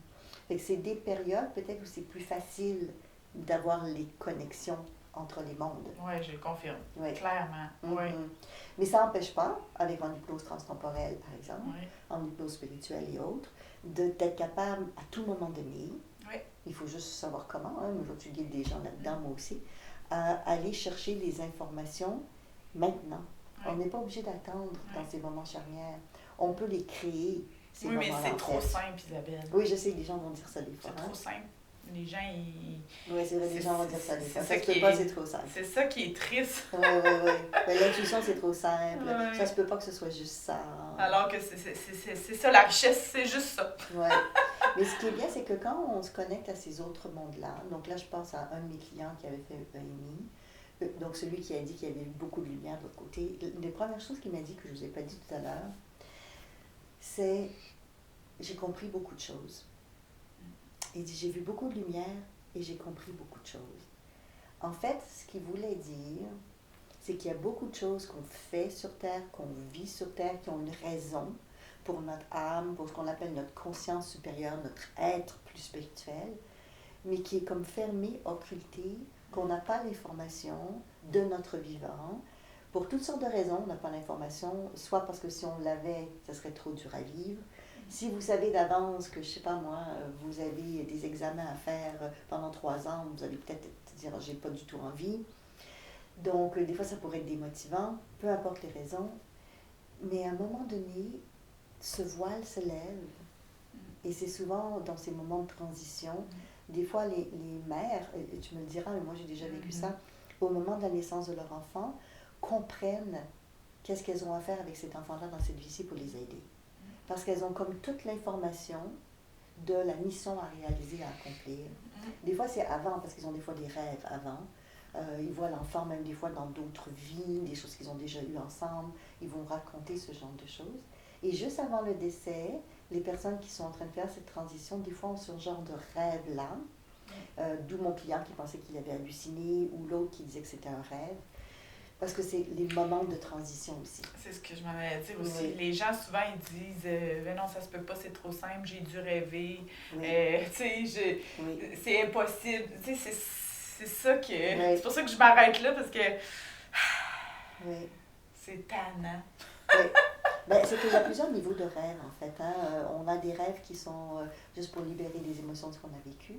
Fait que c'est des périodes, peut-être, où c'est plus facile d'avoir les connexions entre les mondes. Oui, je le confirme. Clairement. Mais ça n'empêche pas, avec en hypnose transtemporelle, par exemple, en hypnose spirituelle et autres, d'être capable, à tout moment donné, il faut juste savoir comment, hein, moi, tu guides des gens là-dedans, moi aussi, à aller chercher les informations maintenant. On n'est pas obligé d'attendre dans ces moments charnières. On peut les créer, ces moments-là. Oui, mais c'est trop simple, Isabelle. Oui, je sais, les gens vont dire ça des fois. C'est trop simple. Les gens, ils... Oui, c'est vrai, les gens vont dire ça des fois. Ça se peut pas, c'est trop simple. C'est ça qui est triste. Oui. Mais l'intuition, c'est trop simple. Ça se peut pas que ce soit juste ça. Alors que c'est ça, la richesse, c'est juste ça. Oui. Mais ce qui est bien, c'est que quand on se connecte à ces autres mondes-là, donc là, je pense à un de mes clients qui avait fait EMI, donc celui qui a dit qu'il y avait eu beaucoup de lumière de l'autre côté. Une des premières choses qu'il m'a dit, que je ne vous ai pas dit tout à l'heure, c'est « j'ai compris beaucoup de choses ». Il dit « j'ai vu beaucoup de lumière et j'ai compris beaucoup de choses ». En fait, ce qu'il voulait dire, c'est qu'il y a beaucoup de choses qu'on fait sur Terre, qu'on vit sur Terre, qui ont une raison pour notre âme, pour ce qu'on appelle notre conscience supérieure, notre être plus spirituel, mais qui est comme fermé, occulté, qu'on n'a pas l'information de notre vivant. Pour toutes sortes de raisons, on n'a pas l'information, soit parce que si on l'avait, ça serait trop dur à vivre. Si vous savez d'avance que, je ne sais pas moi, vous avez des examens à faire pendant 3 ans, vous allez peut-être dire « j'ai pas du tout envie ». Donc, des fois, ça pourrait être démotivant, peu importe les raisons. Mais à un moment donné, ce voile se lève. Et c'est souvent dans ces moments de transition. Des fois, les mères, et tu me le diras, mais moi j'ai déjà vécu ça, au moment de la naissance de leur enfant, comprennent qu'est-ce qu'elles ont à faire avec cet enfant-là dans cette vie-ci pour les aider. Parce qu'elles ont comme toute l'information de la mission à réaliser, à accomplir. Des fois, c'est avant, parce qu'ils ont des fois des rêves avant. Ils voient l'enfant même des fois dans d'autres vies, des choses qu'ils ont déjà eues ensemble. Ils vont raconter ce genre de choses. Et juste avant le décès, les personnes qui sont en train de faire cette transition, des fois ont ce genre de rêve-là. D'où mon client qui pensait qu'il avait halluciné, ou l'autre qui disait que c'était un rêve. Parce que c'est les moments de transition aussi. C'est ce que je m'en allais dire aussi. Les gens, souvent, ils disent ben non, ça se peut pas, c'est trop simple, j'ai dû rêver. C'est impossible. C'est ça que... C'est pour ça que je m'arrête là, parce que... C'est tannant. C'est qu'il y a plusieurs niveaux de rêves, en fait. Hein. On a des rêves qui sont juste pour libérer les émotions de ce qu'on a vécu,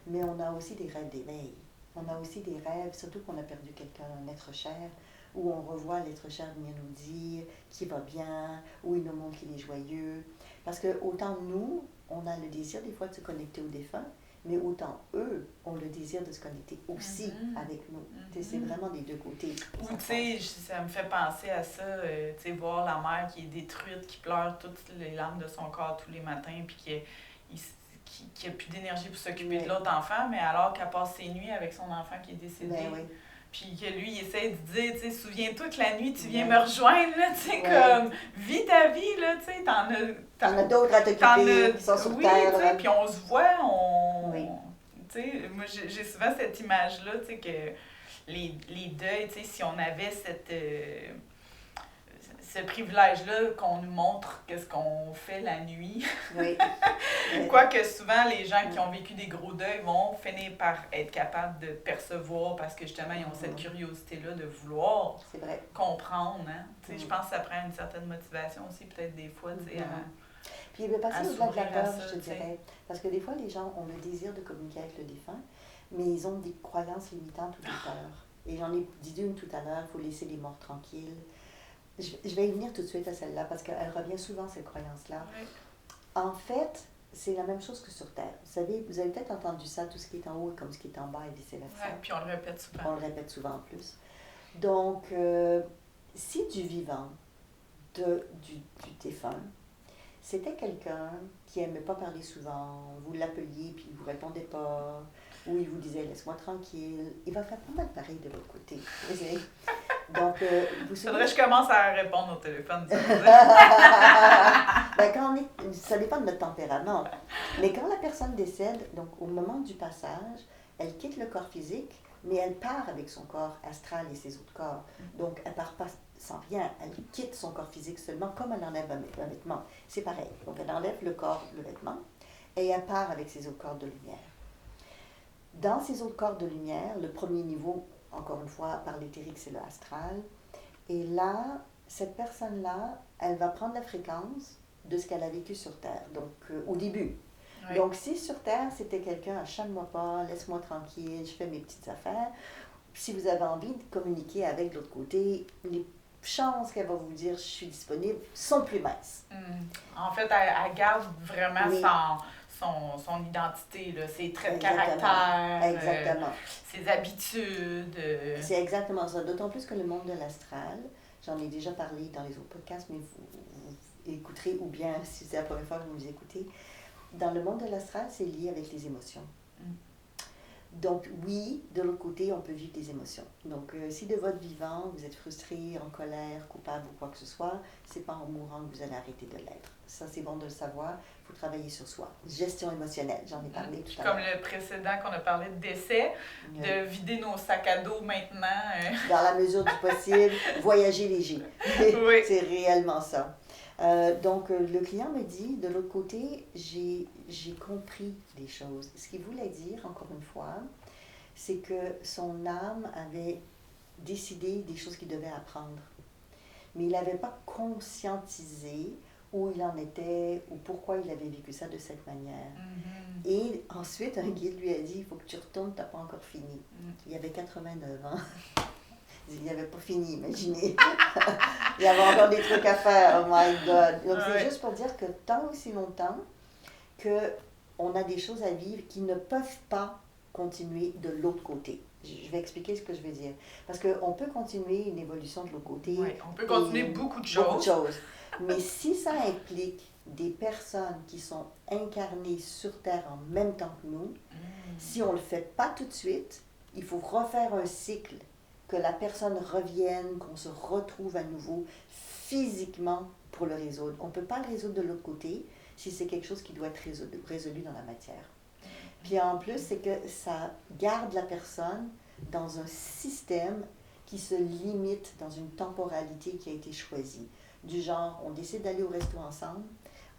mais on a aussi des rêves d'éveil. On a aussi des rêves, surtout qu'on a perdu quelqu'un, un être cher, où on revoit l'être cher venir nous dire qu'il va bien, où il nous montre qu'il est joyeux. Parce que autant nous, on a le désir des fois de se connecter aux défunts, mais autant eux ont le désir de se connecter aussi avec nous. C'est vraiment des deux côtés. Ou tu sais, ça me fait penser à ça, tu sais, voir la mère qui est détruite, qui pleure toutes les larmes de son corps tous les matins, puis qui a plus d'énergie pour s'occuper de l'autre enfant, mais alors qu'elle passe ses nuits avec son enfant qui est décédé. Puis que lui, il essaie de dire, tu sais, souviens-toi que la nuit, tu viens me rejoindre, là, tu sais, comme, vis ta vie, là, tu sais, t'en as d'autres à t'occuper, qui sont sur terre. Oui, tu sais, puis on se voit, tu sais, moi, j'ai souvent cette image-là, tu sais, que les deuils, tu sais, si on avait ce privilège-là qu'on nous montre qu'est-ce qu'on fait la nuit. Quoique souvent, les gens qui ont vécu des gros deuils vont finir par être capables de percevoir parce que justement, ils ont cette curiosité-là de vouloir comprendre. Hein? Je pense que ça prend une certaine motivation aussi, peut-être des fois, tu sais, Puis il veut passer au-delà de la peur, je te dirais. Parce que des fois, les gens ont le désir de communiquer avec le défunt, mais ils ont des croyances limitantes ou des peurs. Et j'en ai dit une tout à l'heure, il faut laisser les morts tranquilles. Je vais y venir tout de suite à celle-là parce qu'elle revient souvent, cette croyance-là. En fait, c'est la même chose que sur Terre. Vous avez peut-être entendu ça, tout ce qui est en haut est comme ce qui est en bas et vice-versa. Puis on le répète souvent. On le répète souvent en plus. Donc, si du vivant, du défunt, c'était quelqu'un qui n'aimait pas parler souvent, vous l'appeliez puis il ne vous répondait pas, ou il vous disait « laisse-moi tranquille », il va faire pas mal pareil de l'autre côté. Donc, faudrait que je commence à répondre au téléphone. Ça dépend de notre tempérament. Mais quand la personne décède, donc au moment du passage, elle quitte le corps physique, mais elle part avec son corps astral et ses autres corps. Donc, elle ne part pas sans rien. Elle quitte son corps physique seulement comme elle enlève un vêtement. C'est pareil. Donc, elle enlève le vêtement, et elle part avec ses autres corps de lumière. Dans ces autres corps de lumière, le premier niveau, encore une fois, par l'éthérique, c'est le astral. Et là, cette personne-là, elle va prendre la fréquence de ce qu'elle a vécu sur Terre, donc au début. Donc, si sur Terre, c'était quelqu'un, achète-moi pas, laisse-moi tranquille, je fais mes petites affaires, si vous avez envie de communiquer avec l'autre côté, les chances qu'elle va vous dire « je suis disponible » sont plus minces. En fait, elle garde vraiment son identité, là, ses traits de caractère, ses habitudes. C'est exactement ça. D'autant plus que le monde de l'astral, j'en ai déjà parlé dans les autres podcasts, mais vous écouterez, ou bien si c'est la première fois que vous nous écoutez, dans le monde de l'astral, c'est lié avec les émotions. Donc oui, de l'autre côté, on peut vivre des émotions. Donc si de votre vivant, vous êtes frustré, en colère, coupable ou quoi que ce soit, c'est pas en mourant que vous allez arrêter de l'être. Ça, c'est bon de le savoir. Il faut travailler sur soi. Gestion émotionnelle, j'en ai parlé tout à l'heure. Comme le précédent qu'on a parlé de décès, de vider nos sacs à dos maintenant. Dans la mesure du possible, voyager léger. C'est réellement ça. Donc, le client me dit, de l'autre côté, j'ai compris des choses. Ce qu'il voulait dire, encore une fois, c'est que son âme avait décidé des choses qu'il devait apprendre. Mais il n'avait pas conscientisé où il en était ou pourquoi il avait vécu ça de cette manière. Et ensuite, un guide lui a dit, il faut que tu retournes, tu n'as pas encore fini. Il avait 89 ans. Il n'avait pas fini, imaginez. Il y avait encore des trucs à faire, oh my God. Donc, c'est juste pour dire que tant aussi longtemps qu'on a des choses à vivre qui ne peuvent pas continuer de l'autre côté. Je vais expliquer ce que je veux dire. Parce qu'on peut continuer une évolution de l'autre côté. Oui, on peut continuer beaucoup de choses. Mais si ça implique des personnes qui sont incarnées sur Terre en même temps que nous, si on ne le fait pas tout de suite, il faut refaire un cycle, que la personne revienne, qu'on se retrouve à nouveau physiquement pour le résoudre. On ne peut pas le résoudre de l'autre côté si c'est quelque chose qui doit être résolu dans la matière. Puis en plus, c'est que ça garde la personne dans un système qui se limite dans une temporalité qui a été choisie. Du genre, on décide d'aller au resto ensemble,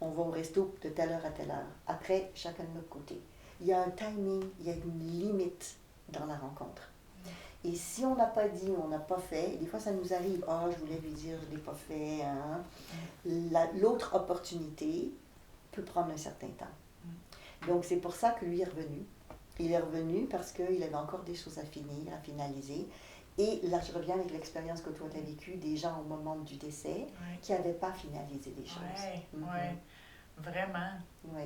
on va au resto de telle heure à telle heure. Après, chacun de notre côté. Il y a un timing, il y a une limite dans la rencontre. Et si on n'a pas dit, on n'a pas fait, des fois ça nous arrive, je voulais lui dire, je ne l'ai pas fait. Hein. L'autre opportunité peut prendre un certain temps. Donc c'est pour ça que lui est revenu. Il est revenu parce qu'il avait encore des choses à finir, à finaliser. Et là, je reviens avec l'expérience que toi tu as vécue, des gens au moment du décès qui n'avaient pas finalisé des choses. Oui, vraiment. Oui.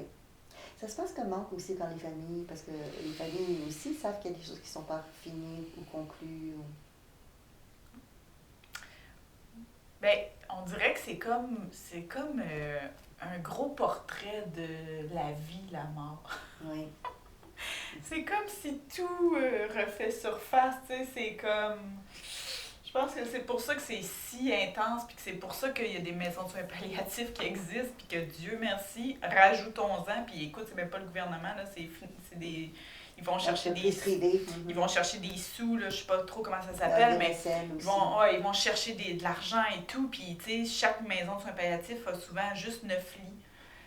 Ça se passe comment aussi dans les familles? Parce que les familles aussi savent qu'il y a des choses qui ne sont pas finies ou conclues. Ben, on dirait que c'est comme un gros portrait de la vie, la mort. Oui. C'est comme si tout refait surface, tu sais, c'est comme... Je pense que c'est pour ça que c'est si intense, puis que c'est pour ça qu'il y a des maisons de soins palliatifs qui existent, puis que Dieu merci, rajoutons-en, puis écoute, c'est même pas le gouvernement, là, c'est des... Ils vont chercher ils vont chercher des sous, là, je sais pas trop comment ça s'appelle, mais ils vont chercher de l'argent et tout, puis tu sais, chaque maison de soins palliatifs a souvent juste 9 lits.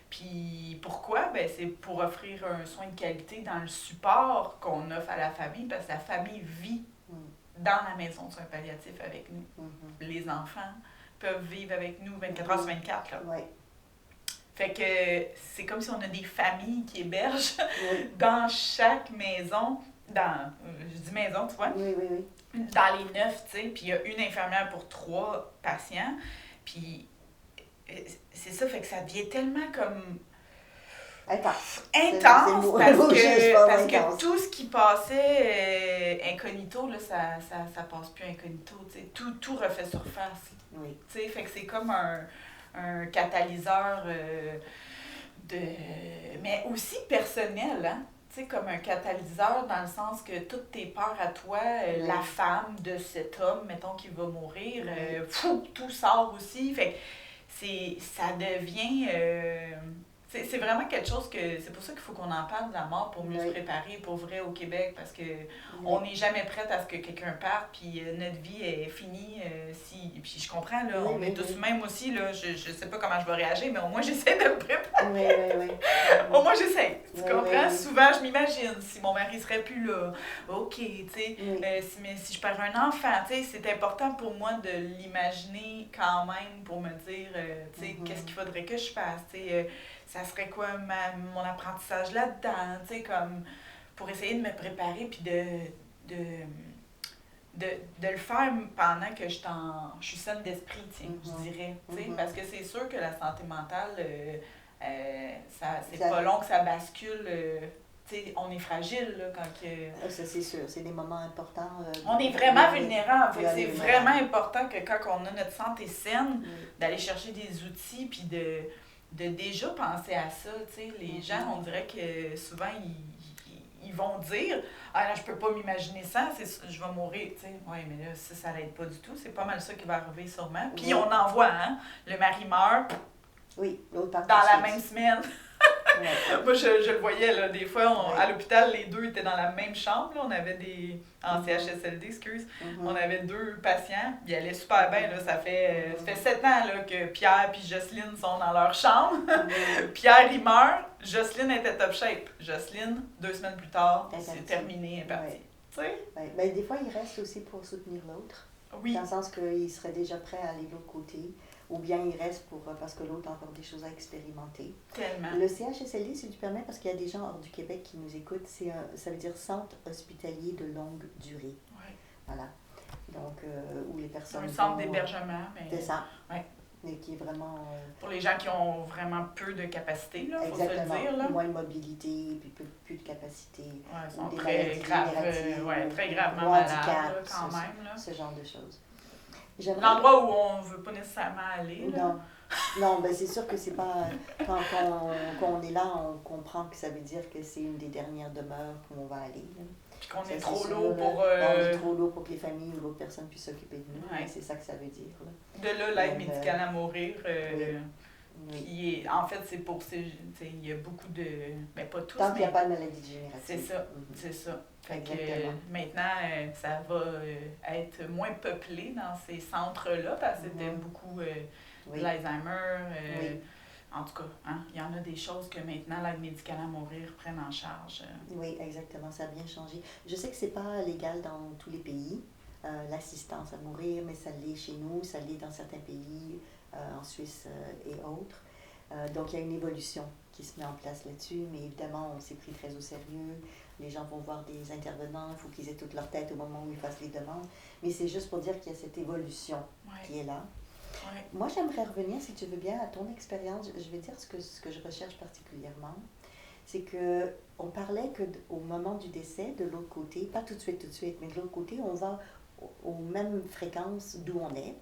Puis pourquoi? Ben, c'est pour offrir un soin de qualité dans le support qu'on offre à la famille, parce que la famille vit dans la maison de soins palliatifs avec nous. Les enfants peuvent vivre avec nous 24 heures sur 24. Là. Oui. Fait que c'est comme si on a des familles qui hébergent dans chaque maison, je dis maison, tu vois? Oui. Dans les 9, tu sais, puis il y a une infirmière pour 3 patients, puis c'est ça, fait que ça devient tellement comme... Intense parce que tout ce qui passait incognito, là, ça passe plus incognito, tu sais, tout refait surface. Oui. Tu sais, fait que c'est comme un catalyseur mais aussi personnel, hein? Tu sais, comme un catalyseur dans le sens que toutes tes peurs à toi, la femme de cet homme, mettons, qui va mourir, tout sort aussi, fait que ça devient... c'est vraiment quelque chose que... C'est pour ça qu'il faut qu'on en parle de la mort pour mieux se préparer pour vrai au Québec, parce que on n'est jamais prête à ce que quelqu'un parte, puis notre vie est finie. Puis je comprends, là, on est tous mêmes aussi, là, je sais pas comment je vais réagir, mais au moins j'essaie de me préparer. Oui. Au moins j'essaie, tu comprends? Souvent je m'imagine, si mon mari serait plus là, ok, tu sais, si je perds un enfant, tu sais, c'est important pour moi de l'imaginer quand même pour me dire, tu sais, qu'est-ce qu'il faudrait que je fasse, tu sais, ça serait quoi mon apprentissage là-dedans, tu sais, comme pour essayer de me préparer puis de le faire pendant que je suis saine d'esprit, tu sais, je dirais, tu sais, parce que c'est sûr que la santé mentale, c'est pas long que ça bascule, tu sais, on est fragile, là, quand que... Ça, c'est sûr, c'est des moments importants. On est vraiment vulnérable, fait que c'est vraiment important que quand on a notre santé saine, d'aller chercher des outils puis de déjà penser à ça, tu sais, les gens, on dirait que souvent, ils vont dire « Ah là, je peux pas m'imaginer ça, je vais mourir », tu sais. Oui, mais là, ça l'aide pas du tout, c'est pas mal ça qui va arriver sûrement. Puis on en voit, hein, le mari meurt l'autre dans la même semaine. Moi, je le voyais, là, des fois, à l'hôpital, les deux étaient dans la même chambre, là, on avait en CHSLD, on avait 2 patients, ils allaient super bien, là, ça fait 7 ans là, que Pierre et Jocelyne sont dans leur chambre. Pierre, il meurt, Jocelyne était top shape. Jocelyne, 2 semaines plus tard, c'est terminé, elle est partie. Tu sais? Ben, des fois, il reste aussi pour soutenir l'autre, dans le sens qu'il serait déjà prêt à aller de l'autre côté. Ou bien il reste parce que l'autre a encore des choses à expérimenter. Tellement. Le CHSLD, si tu permets, parce qu'il y a des gens hors du Québec qui nous écoutent, ça veut dire Centre hospitalier de longue durée. Oui. Voilà. Donc, où les personnes... Un centre d'hébergement. C'est ça. Oui. Mais qui est vraiment... pour les gens qui ont vraiment peu de capacité, il faut se le dire. Là. Moins de mobilité, puis plus de capacité. Oui, ils sont très gravement malades, quand même. Là. Ce genre de choses. L'endroit où on ne veut pas nécessairement aller. Là. Non, ben c'est sûr que c'est pas... Quand on est là, on comprend que ça veut dire que c'est une des dernières demeures où on va aller. Là. Puis qu'on est trop lourd pour... On est trop lourd pour que les familles ou d'autres personnes puissent s'occuper de nous. Ouais. C'est ça que ça veut dire. Là. De là, l'aide médicale à mourir... Qui est, en fait, c'est pour... Il y a beaucoup de... Ben, pas tous, tant qu'il n'y a pas de maladie dégénérative. C'est ça, c'est ça. Fait que maintenant, ça va être moins peuplé dans ces centres-là, parce que c'était beaucoup l'Alzheimer. en tout cas, hein, il y en a des choses que maintenant, l'aide médicale à mourir prenne en charge. Oui, exactement, ça a bien changé. Je sais que c'est pas légal dans tous les pays, l'assistance à mourir, mais ça l'est chez nous, ça l'est dans certains pays, en Suisse et autres. Donc, il y a une évolution qui se met en place là-dessus, mais évidemment, on s'est pris très au sérieux. Les gens vont voir des intervenants, il faut qu'ils aient toute leur tête au moment où ils fassent les demandes. Mais c'est juste pour dire qu'il y a cette évolution qui est là. Ouais. Moi, j'aimerais revenir, si tu veux bien, à ton expérience. Je vais dire ce que je recherche particulièrement. C'est qu'on parlait qu'au moment du décès, de l'autre côté, pas tout de suite, mais de l'autre côté, on va aux mêmes fréquences d'où on est.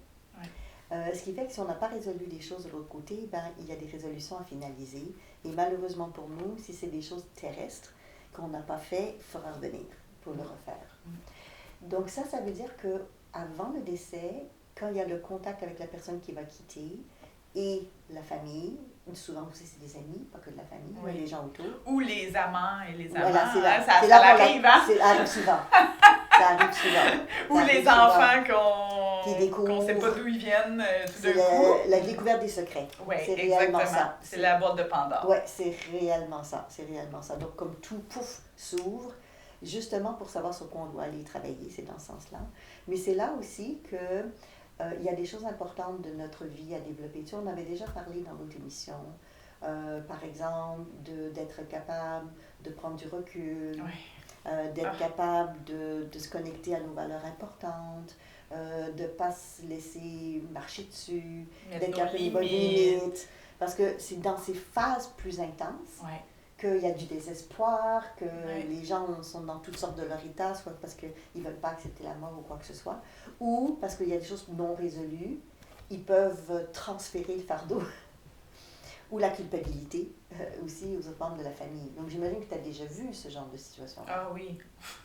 Ce qui fait que si on n'a pas résolu les choses de l'autre côté, ben, il y a des résolutions à finaliser. Et malheureusement pour nous, si c'est des choses terrestres qu'on n'a pas fait, il faudra revenir pour le refaire. Donc ça veut dire qu'avant le décès, quand il y a le contact avec la personne qui va quitter et la famille, souvent aussi c'est des amis, pas que de la famille, mais les gens autour. Ou les amants et les amants, voilà, ça arrive, hein? Ça arrive souvent. Ça arrive souvent. Ou les enfants qu'on ne sait pas d'où ils viennent tout d'un coup. La découverte des secrets. Oui, c'est réellement ça. C'est la boîte de Pandore. Oui, c'est réellement ça. Donc, comme tout, pouf, s'ouvre, justement pour savoir sur quoi on doit aller travailler, c'est dans ce sens-là. Mais c'est là aussi que il y a des choses importantes de notre vie à développer. Tu sais, on avait déjà parlé dans l'autre émission, par exemple, d'être capable de prendre du recul, d'être capable de se connecter à nos valeurs importantes, de ne pas se laisser marcher dessus, d'être capable de bonnes limites. Parce que c'est dans ces phases plus intenses qu'il y a du désespoir, que les gens sont dans toutes sortes de leur état, soit parce qu'ils ne veulent pas accepter la mort ou quoi que ce soit, ou parce qu'il y a des choses non résolues, ils peuvent transférer le fardeau ou la culpabilité aussi aux autres membres de la famille. Donc j'imagine que tu as déjà vu ce genre de situation. Ah oui,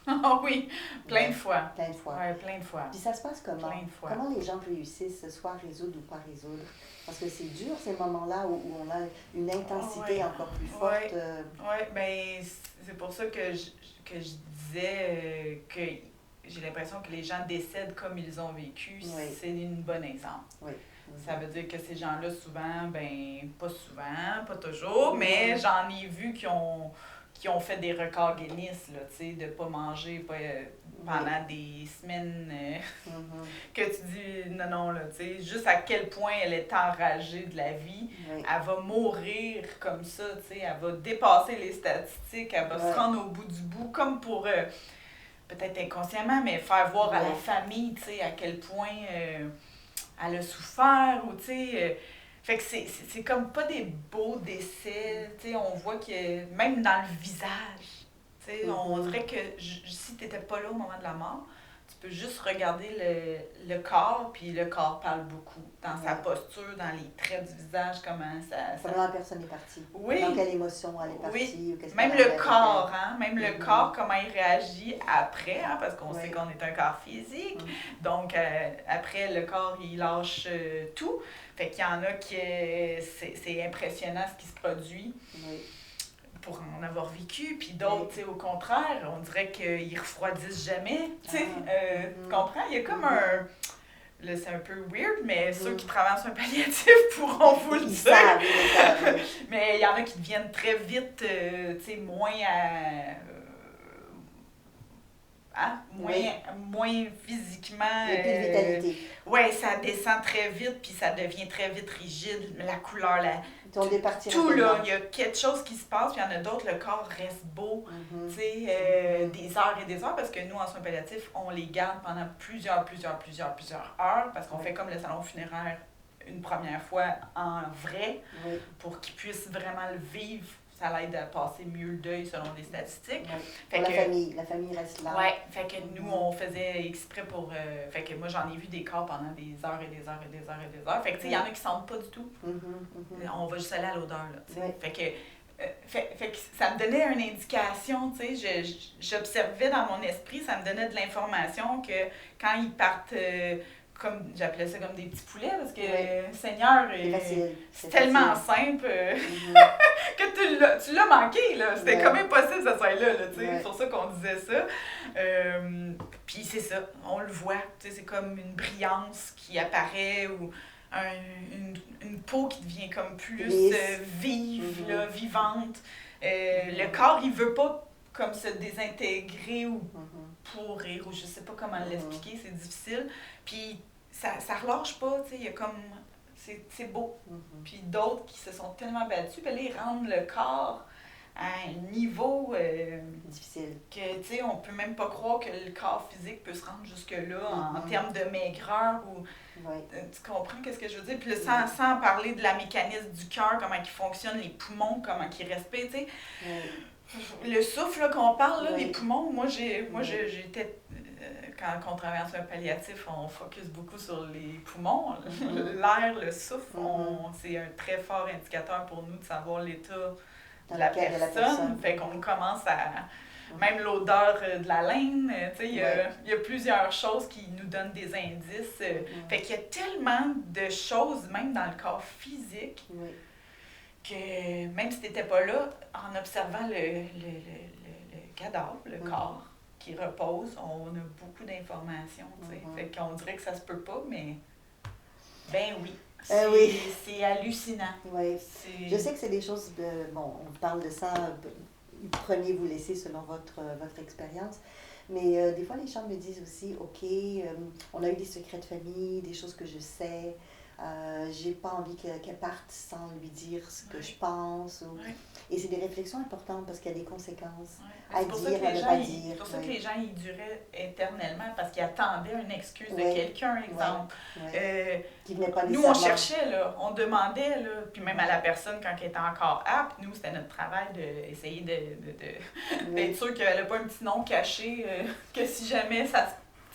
ah oui, plein de fois. Plein de fois. Oui, plein de fois. Puis ça se passe comment? Plein de fois. Comment les gens réussissent soit à résoudre ou pas résoudre? Parce que c'est dur ces moments-là où on a une intensité encore plus forte. Oui, bien c'est pour ça que je disais que j'ai l'impression que les gens décèdent comme ils ont vécu. C'est une bonne exemple. Oui. Ça veut dire que ces gens-là, souvent, pas souvent, pas toujours, mais j'en ai vu qui ont fait des records Guinness, là, tu sais, de pas manger pendant des semaines, que tu dis, non, là, tu sais, juste à quel point elle est enragée de la vie, elle va mourir comme ça, tu sais, elle va dépasser les statistiques, elle va se rendre au bout du bout, comme pour, peut-être inconsciemment, mais faire voir à la famille, tu sais, à quel point elle a souffert, ou tu sais... fait que c'est comme pas des beaux décès, tu sais, on voit que même dans le visage, tu sais, on dirait que si t'étais pas là au moment de la mort, tu peux juste regarder le corps, puis le corps parle beaucoup, dans sa posture, dans les traits du visage, comment ça... Comment la personne est partie. Oui. Dans quelle émotion elle est partie. Ou même le corps, hein, même le corps, comment il réagit après, hein, parce qu'on sait qu'on est un corps physique, donc après le corps, il lâche tout. Fait qu'il y en a qui... c'est impressionnant ce qui se produit pour en avoir vécu. Puis d'autres, tu sais, au contraire, on dirait qu'ils refroidissent jamais. Tu sais, tu comprends? Il y a comme un... Là, c'est un peu weird, mais ceux qui travaillent en soins palliatifs pourront vous le dire. Mais il y en a qui deviennent très vite, tu sais, moins moins physiquement... Et puis de vitalité. Oui, ça descend très vite, puis ça devient très vite rigide. La couleur, tout là, il y a quelque chose qui se passe, puis il y en a d'autres, le corps reste beau, tu sais, des heures et des heures, parce que nous, en soins palliatifs, on les garde pendant plusieurs heures, parce qu'on fait comme le salon funéraire une première fois en vrai, pour qu'ils puissent vraiment le vivre. Ça l'aide à passer mieux le deuil selon les statistiques. Fait que, la famille reste là. Oui, fait que nous, on faisait exprès pour... fait que moi, j'en ai vu des corps pendant des heures et des heures et des heures et des heures. Fait que, tu sais, il y en a qui sentent pas du tout. On va juste aller à l'odeur, là, tu sais. Fait que ça me donnait une indication, tu sais. J'observais dans mon esprit, ça me donnait de l'information que quand ils partent... comme j'appelais ça comme des petits poulets, parce que Seigneur, c'est tellement simple que tu l'as manqué, là. C'était comme impossible que ça soit là, tu sais. C'est pour ça qu'on disait ça. Puis c'est ça, on le voit, tu sais, c'est comme une brillance qui apparaît, ou une peau qui devient comme plus vive, Mm-hmm. là, vivante. Le corps, il veut pas comme se désintégrer ou pourrir, ou je sais pas comment l'expliquer, c'est difficile. Puis ça relâche pas, tu sais, il y a comme... C'est beau. Puis d'autres qui se sont tellement battus, puis là, ils rendent le corps à un niveau difficile. Que, tu sais, on peut même pas croire que le corps physique peut se rendre jusque-là en termes de maigreur ou... Tu comprends qu'est-ce que je veux dire? Puis là, sans parler de la mécanisme du cœur, comment il fonctionne, les poumons, comment ils respirent, tu sais. Le souffle là, qu'on parle, là, les poumons, moi j'étais... Quand on travaille en soins palliatifs, on focus beaucoup sur les poumons. L'air, le souffle, c'est un très fort indicateur pour nous de savoir l'état de la personne. Fait qu'on commence à... Même l'odeur de la laine, tu sais, il y a plusieurs choses qui nous donnent des indices. Fait qu'il y a tellement de choses, même dans le corps physique, que même si tu n'étais pas là, en observant le cadavre, le corps qui repose, on a beaucoup d'informations, tu sais. Fait qu'on dirait que ça se peut pas, mais ben oui. C'est hallucinant. Oui. Je sais que c'est des choses de... Bon, on parle de ça, prenez, vous laissez selon votre expérience. Mais des fois, les gens me disent aussi, OK, on a eu des secrets de famille, des choses que je sais. J'ai pas envie qu'elle parte sans lui dire ce que je pense. Et c'est des réflexions importantes parce qu'il y a des conséquences à dire, à ne pas dire. C'est pour ça que les gens y duraient éternellement parce qu'ils attendaient une excuse de quelqu'un, exemple. Qui venait pas nous, on cherchait, là, on demandait, là, puis même à la personne quand elle était encore apte, nous, c'était notre travail d'essayer d'être sûr qu'elle n'a pas un petit nom caché, que si jamais ça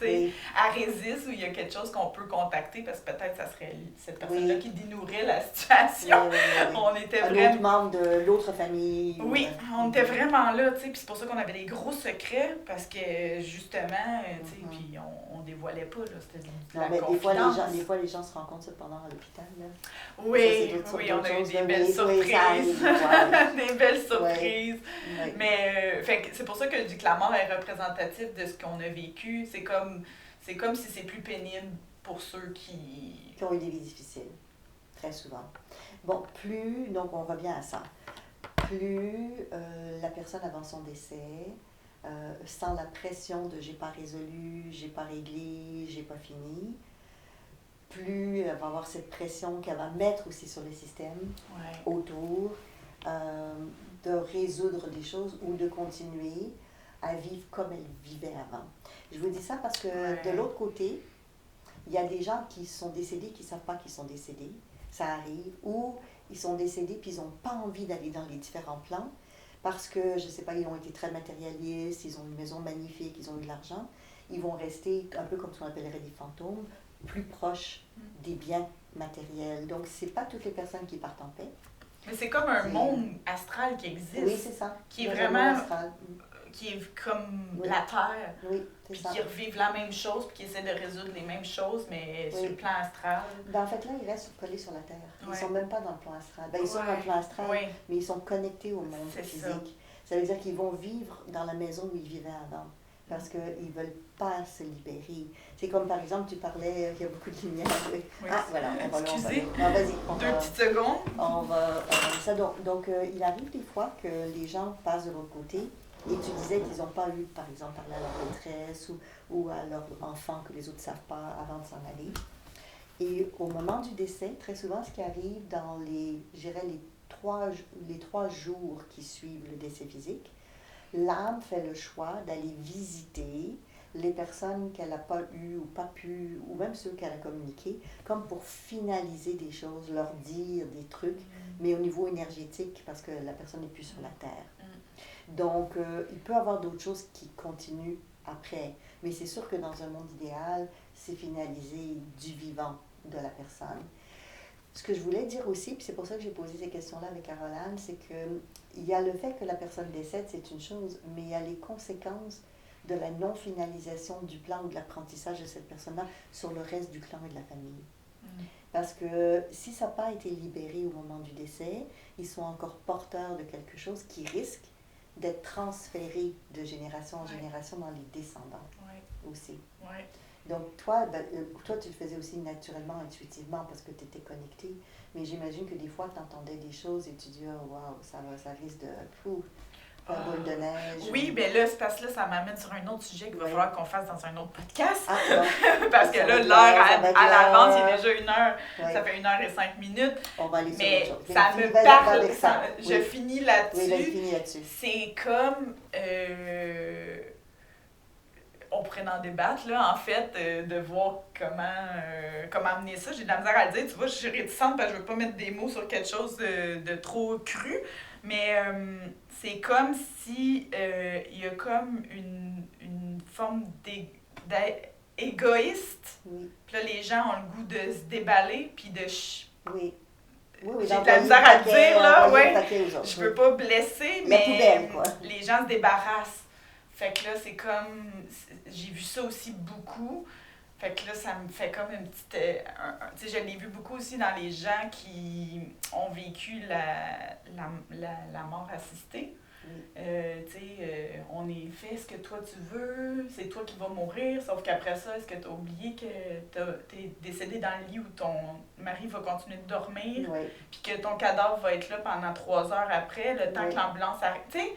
elle résiste ou il y a quelque chose qu'on peut contacter parce que peut-être ça serait cette personne-là qui dénouerait la situation. On était vraiment... Un autre membre de l'autre famille. Oui, on était vraiment là, tu sais, puis c'est pour ça qu'on avait des gros secrets parce que justement, tu sais, puis on dévoilait pas, là, c'était de la confidence. Des fois, les gens se rencontrent cependant à l'hôpital, là. Oui, on a eu des belles surprises. Des belles surprises. Mais c'est pour ça que je dis que la mort est représentative de ce qu'on a vécu. C'est comme si c'est plus pénible pour ceux qui ont eu des vies difficiles, très souvent. Bon, donc on revient à ça, plus la personne avant son décès, sans la pression de j'ai pas résolu, j'ai pas réglé, j'ai pas fini, plus elle va avoir cette pression qu'elle va mettre aussi sur les systèmes autour, de résoudre des choses ou de continuer à vivre comme elle vivait avant. Je vous dis ça parce que de l'autre côté, il y a des gens qui sont décédés qui ne savent pas qu'ils sont décédés. Ça arrive. Ou ils sont décédés puis ils n'ont pas envie d'aller dans les différents plans parce que, je ne sais pas, ils ont été très matérialistes, ils ont une maison magnifique, ils ont eu de l'argent. Ils vont rester un peu comme ce qu'on appellerait des fantômes, plus proches des biens matériels. Donc, ce n'est pas toutes les personnes qui partent en paix. Mais c'est comme un monde astral qui existe. Oui, c'est ça. Qui est vraiment... qui est comme la Terre, puis qui revivent la même chose, puis qui essaient de résoudre les mêmes choses, mais sur le plan astral. En fait, là, ils restent collés sur la Terre. Ils ne sont même pas dans le plan astral. Ils sont dans le plan astral, mais ils sont connectés au monde physique. Ça veut dire qu'ils vont vivre dans la maison où ils vivaient avant, parce qu'ils ne veulent pas se libérer. C'est comme, par exemple, tu parlais, il y a beaucoup de lumière. Voilà, on va excusez, vas-y. Deux petites secondes. On va ça. Donc, il arrive des fois que les gens passent de l'autre côté. Et tu disais qu'ils n'ont pas eu, par exemple, parler à leur maîtresse ou à leur enfant que les autres ne savent pas avant de s'en aller. Et au moment du décès, très souvent, ce qui arrive dans les 3 jours qui suivent le décès physique, l'âme fait le choix d'aller visiter les personnes qu'elle n'a pas eues ou pas pu, ou même ceux qu'elle a communiqués, comme pour finaliser des choses, leur dire des trucs, mais au niveau énergétique, parce que la personne n'est plus sur la Terre. Donc, il peut y avoir d'autres choses qui continuent après. Mais c'est sûr que dans un monde idéal, c'est finaliser du vivant de la personne. Ce que je voulais dire aussi, puis c'est pour ça que j'ai posé ces questions-là avec Caroline, c'est qu'il y a le fait que la personne décède, c'est une chose, mais il y a les conséquences de la non-finalisation du plan ou de l'apprentissage de cette personne-là sur le reste du clan et de la famille. Parce que si ça n'a pas été libéré au moment du décès, ils sont encore porteurs de quelque chose qui risque d'être transféré de génération en génération dans les descendants aussi. Donc, toi, tu le faisais aussi naturellement, intuitivement, parce que tu étais connecté. Mais j'imagine que des fois, tu entendais des choses et tu dis, oh, wow, ça risque de faire boule de neige. Oui, bien là, c'est parce que là, ça m'amène sur un autre sujet qu'il va falloir qu'on fasse dans un autre podcast. Ah, bon. Parce que là, l'heure à l'avance, il est déjà 1 heure. Ouais. Ça fait 1h05. On va aller sur mais autre chose. Ça me parle. Je oui. finis là-dessus. Oui, finis là-dessus. C'est comme... on pourrait en débattre, là, en fait, de voir comment amener ça. J'ai de la misère à le dire. Tu vois, je suis réticente parce que je veux pas mettre des mots sur quelque chose de trop cru. Mais c'est comme si il y a comme une forme d'égoïste. Oui. Puis là, les gens ont le goût de se déballer, puis de... Oui. Oui, j'ai de la misère à le dire, là, ouais. Je veux pas blesser, mais poubelle, quoi. Les gens se débarrassent. Fait que là, c'est comme... J'ai vu ça aussi beaucoup. Fait que là, ça me fait comme une petite... tu sais, je l'ai vu beaucoup aussi dans les gens qui ont vécu la mort assistée. Tu sais, on est fait ce que toi tu veux, c'est toi qui vas mourir, sauf qu'après ça, est-ce que tu as oublié que t'es décédé dans le lit où ton mari va continuer de dormir, puis que ton cadavre va être là pendant 3 heures après, le temps que l'ambulance arrive. Tu sais,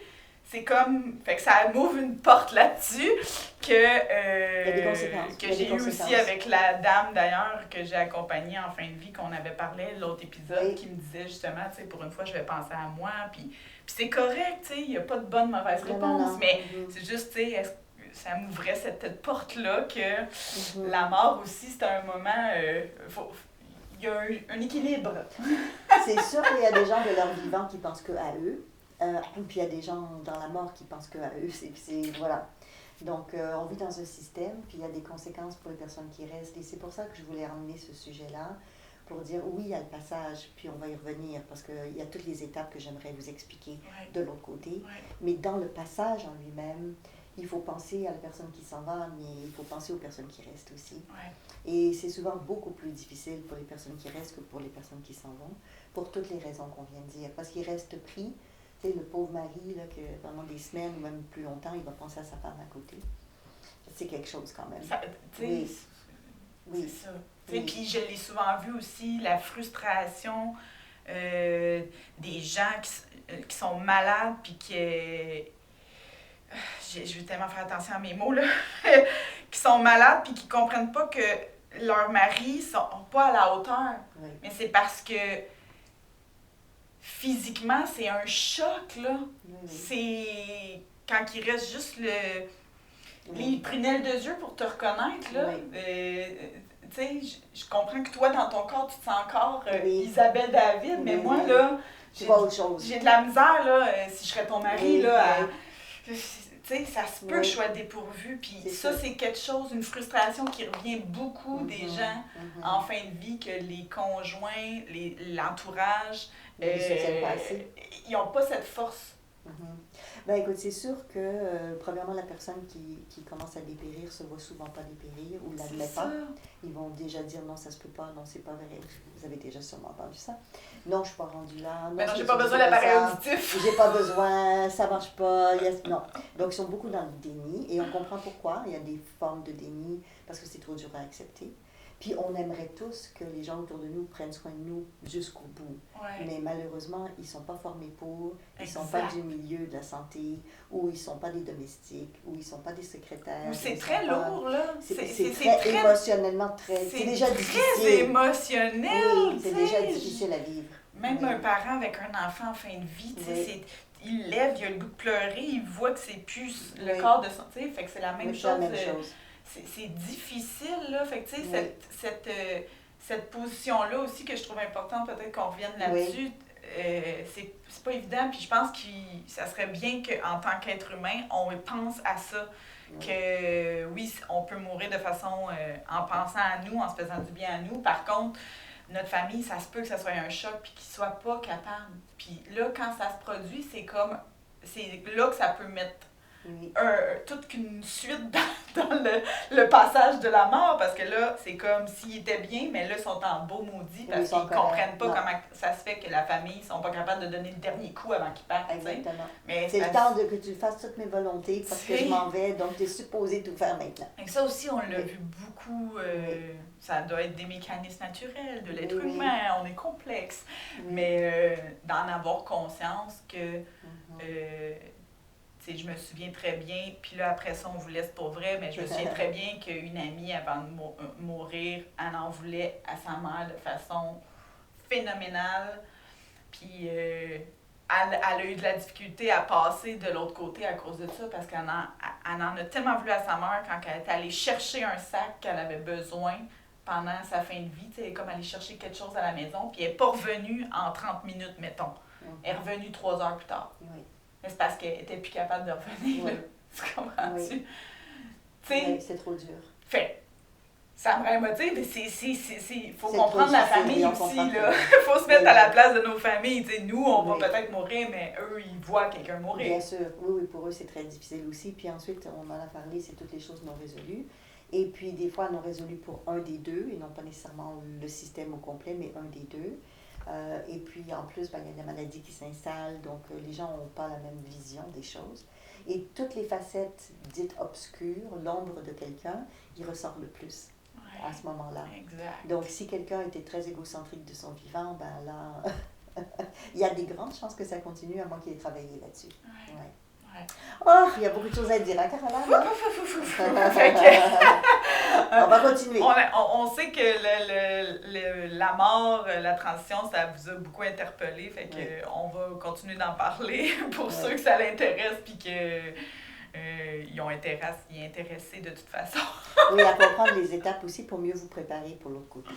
c'est comme... Fait que ça m'ouvre une porte là-dessus que j'ai eu aussi avec la dame, d'ailleurs, que j'ai accompagnée en fin de vie, qu'on avait parlé l'autre épisode, qui me disait justement, tu sais, pour une fois, je vais penser à moi, puis c'est correct, tu sais, il n'y a pas de bonne mauvaise réponse, mais c'est juste, tu sais, ça m'ouvrait cette porte-là que la mort aussi, c'est un moment... il y a un équilibre. C'est sûr qu'il y a des gens de leur vivant qui pensent qu'à eux. Puis il y a des gens dans la mort qui pensent qu'à eux, voilà. Donc, on vit dans un système, puis il y a des conséquences pour les personnes qui restent. Et c'est pour ça que je voulais ramener ce sujet-là, pour dire oui, il y a le passage, puis on va y revenir, parce qu'il y a toutes les étapes que j'aimerais vous expliquer de l'autre côté. Mais dans le passage en lui-même, il faut penser à la personne qui s'en va, mais il faut penser aux personnes qui restent aussi. Et c'est souvent beaucoup plus difficile pour les personnes qui restent que pour les personnes qui s'en vont, pour toutes les raisons qu'on vient de dire. Parce qu'ils restent pris. Tu sais, le pauvre mari, là, que pendant des semaines ou même plus longtemps, il va penser à sa femme à côté. C'est quelque chose quand même. C'est ça. Puis je l'ai souvent vu aussi, la frustration des gens qui sont malades, puis je vais tellement faire attention à mes mots, là, qui sont malades, puis qui ne comprennent pas que leurs maris ne sont pas à la hauteur. Mais c'est parce que physiquement, c'est un choc, là. C'est quand il reste juste les prunelles de yeux pour te reconnaître, là. Tu sais, je comprends que toi, dans ton corps, tu te sens encore Isabelle David, mais moi, là, j'ai de la misère, là, si je serais ton mari, là, tu sais, ça se peut que je sois dépourvue, puis ça, c'est quelque chose, une frustration qui revient beaucoup des gens en fin de vie, que les conjoints, l'entourage, ils n'ont pas cette force. Ben écoute, c'est sûr que, premièrement, la personne qui commence à dépérir se voit souvent pas dépérir ou l'admet pas. Ils vont déjà dire non, ça se peut pas, non, c'est pas vrai. Vous avez déjà sûrement entendu ça. Non, je suis pas rendue là. Non, j'ai pas besoin d'appareil auditif. J'ai pas besoin, ça marche pas. Non. Donc, ils sont beaucoup dans le déni et on comprend pourquoi. Il y a des formes de déni parce que c'est trop dur à accepter. Puis on aimerait tous que les gens autour de nous prennent soin de nous jusqu'au bout. Mais malheureusement, ils ne sont pas formés pour, ils ne sont pas du milieu de la santé, ou ils ne sont pas des domestiques, ou ils ne sont pas des secrétaires. C'est très lourd, là. C'est très émotionnellement très... C'est déjà difficile. C'est très émotionnel. Oui, c'est déjà difficile à vivre. Même un parent avec un enfant en fin de vie, il lève, il a le goût de pleurer, il voit que c'est plus le corps de son... Fait que c'est la même chose. C'est difficile, là. Fait que, tu sais, cette position-là aussi que je trouve importante, peut-être qu'on revienne là-dessus, c'est pas évident. Puis je pense que ça serait bien qu'en tant qu'être humain, on pense à ça. Que oui, on peut mourir de façon en pensant à nous, en se faisant du bien à nous. Par contre, notre famille, ça se peut que ça soit un choc puis qu'ils soient pas capables. Puis là, quand ça se produit, c'est là que ça peut mettre toute une suite dans le passage de la mort, parce que là, c'est comme s'ils étaient bien, mais là, ils sont en beau maudit, parce qu'ils ne comprennent pas comment ça se fait que la famille ne sont pas capables de donner le dernier coup avant qu'ils partent. Exactement. Mais c'est le temps que tu fasses toutes mes volontés, parce que je m'en vais, donc tu es supposé tout faire maintenant. Et ça aussi, on l'a vu beaucoup, ça doit être des mécanismes naturels de l'être humain, on est complexe, mais d'en avoir conscience que... je me souviens très bien, puis là, après ça, on vous laisse pour vrai, mais je me souviens très bien qu'une amie, avant de mourir, elle en voulait à sa mère de façon phénoménale. Puis elle a eu de la difficulté à passer de l'autre côté à cause de ça, parce qu'elle en a tellement voulu à sa mère quand elle est allée chercher un sac qu'elle avait besoin pendant sa fin de vie. Elle est comme allée chercher quelque chose à la maison, puis elle n'est pas revenue en 30 minutes, mettons. Elle est revenue 3 heures plus tard. Mais c'est parce qu'elle n'était plus capable de revenir. Tu comprends-tu? C'est trop dur. Fait, ça me motive, mais il faut comprendre la famille aussi. Il faut se mettre à la place de nos familles. T'sais, nous, on va peut-être mourir, mais eux, ils voient quelqu'un mourir. Bien sûr. Oui, pour eux, c'est très difficile aussi. Puis ensuite, on en a parlé, c'est toutes les choses non résolues. Et puis, des fois, non résolues pour un des deux, et non pas nécessairement le système au complet, mais un des deux. Et puis, en plus, il y a des maladies qui s'installent, donc les gens n'ont pas la même vision des choses. Et toutes les facettes dites obscures, l'ombre de quelqu'un, il ressort le plus à ce moment-là. Exact. Donc, si quelqu'un était très égocentrique de son vivant, ben là, il y a des grandes chances que ça continue, à moins qu'il ait travaillé là-dessus. Oh, il y a beaucoup de choses à dire, hein, Caroline? On va continuer. On sait que la mort, la transition, ça vous a beaucoup interpellé. Fait que on va continuer d'en parler pour ceux que ça l'intéresse puis que ils ont intéressés de toute façon. Oui, à comprendre les étapes aussi pour mieux vous préparer pour l'autre côté.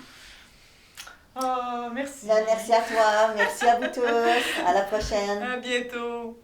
Oh, merci. Merci à toi. Merci à vous tous. À la prochaine. À bientôt.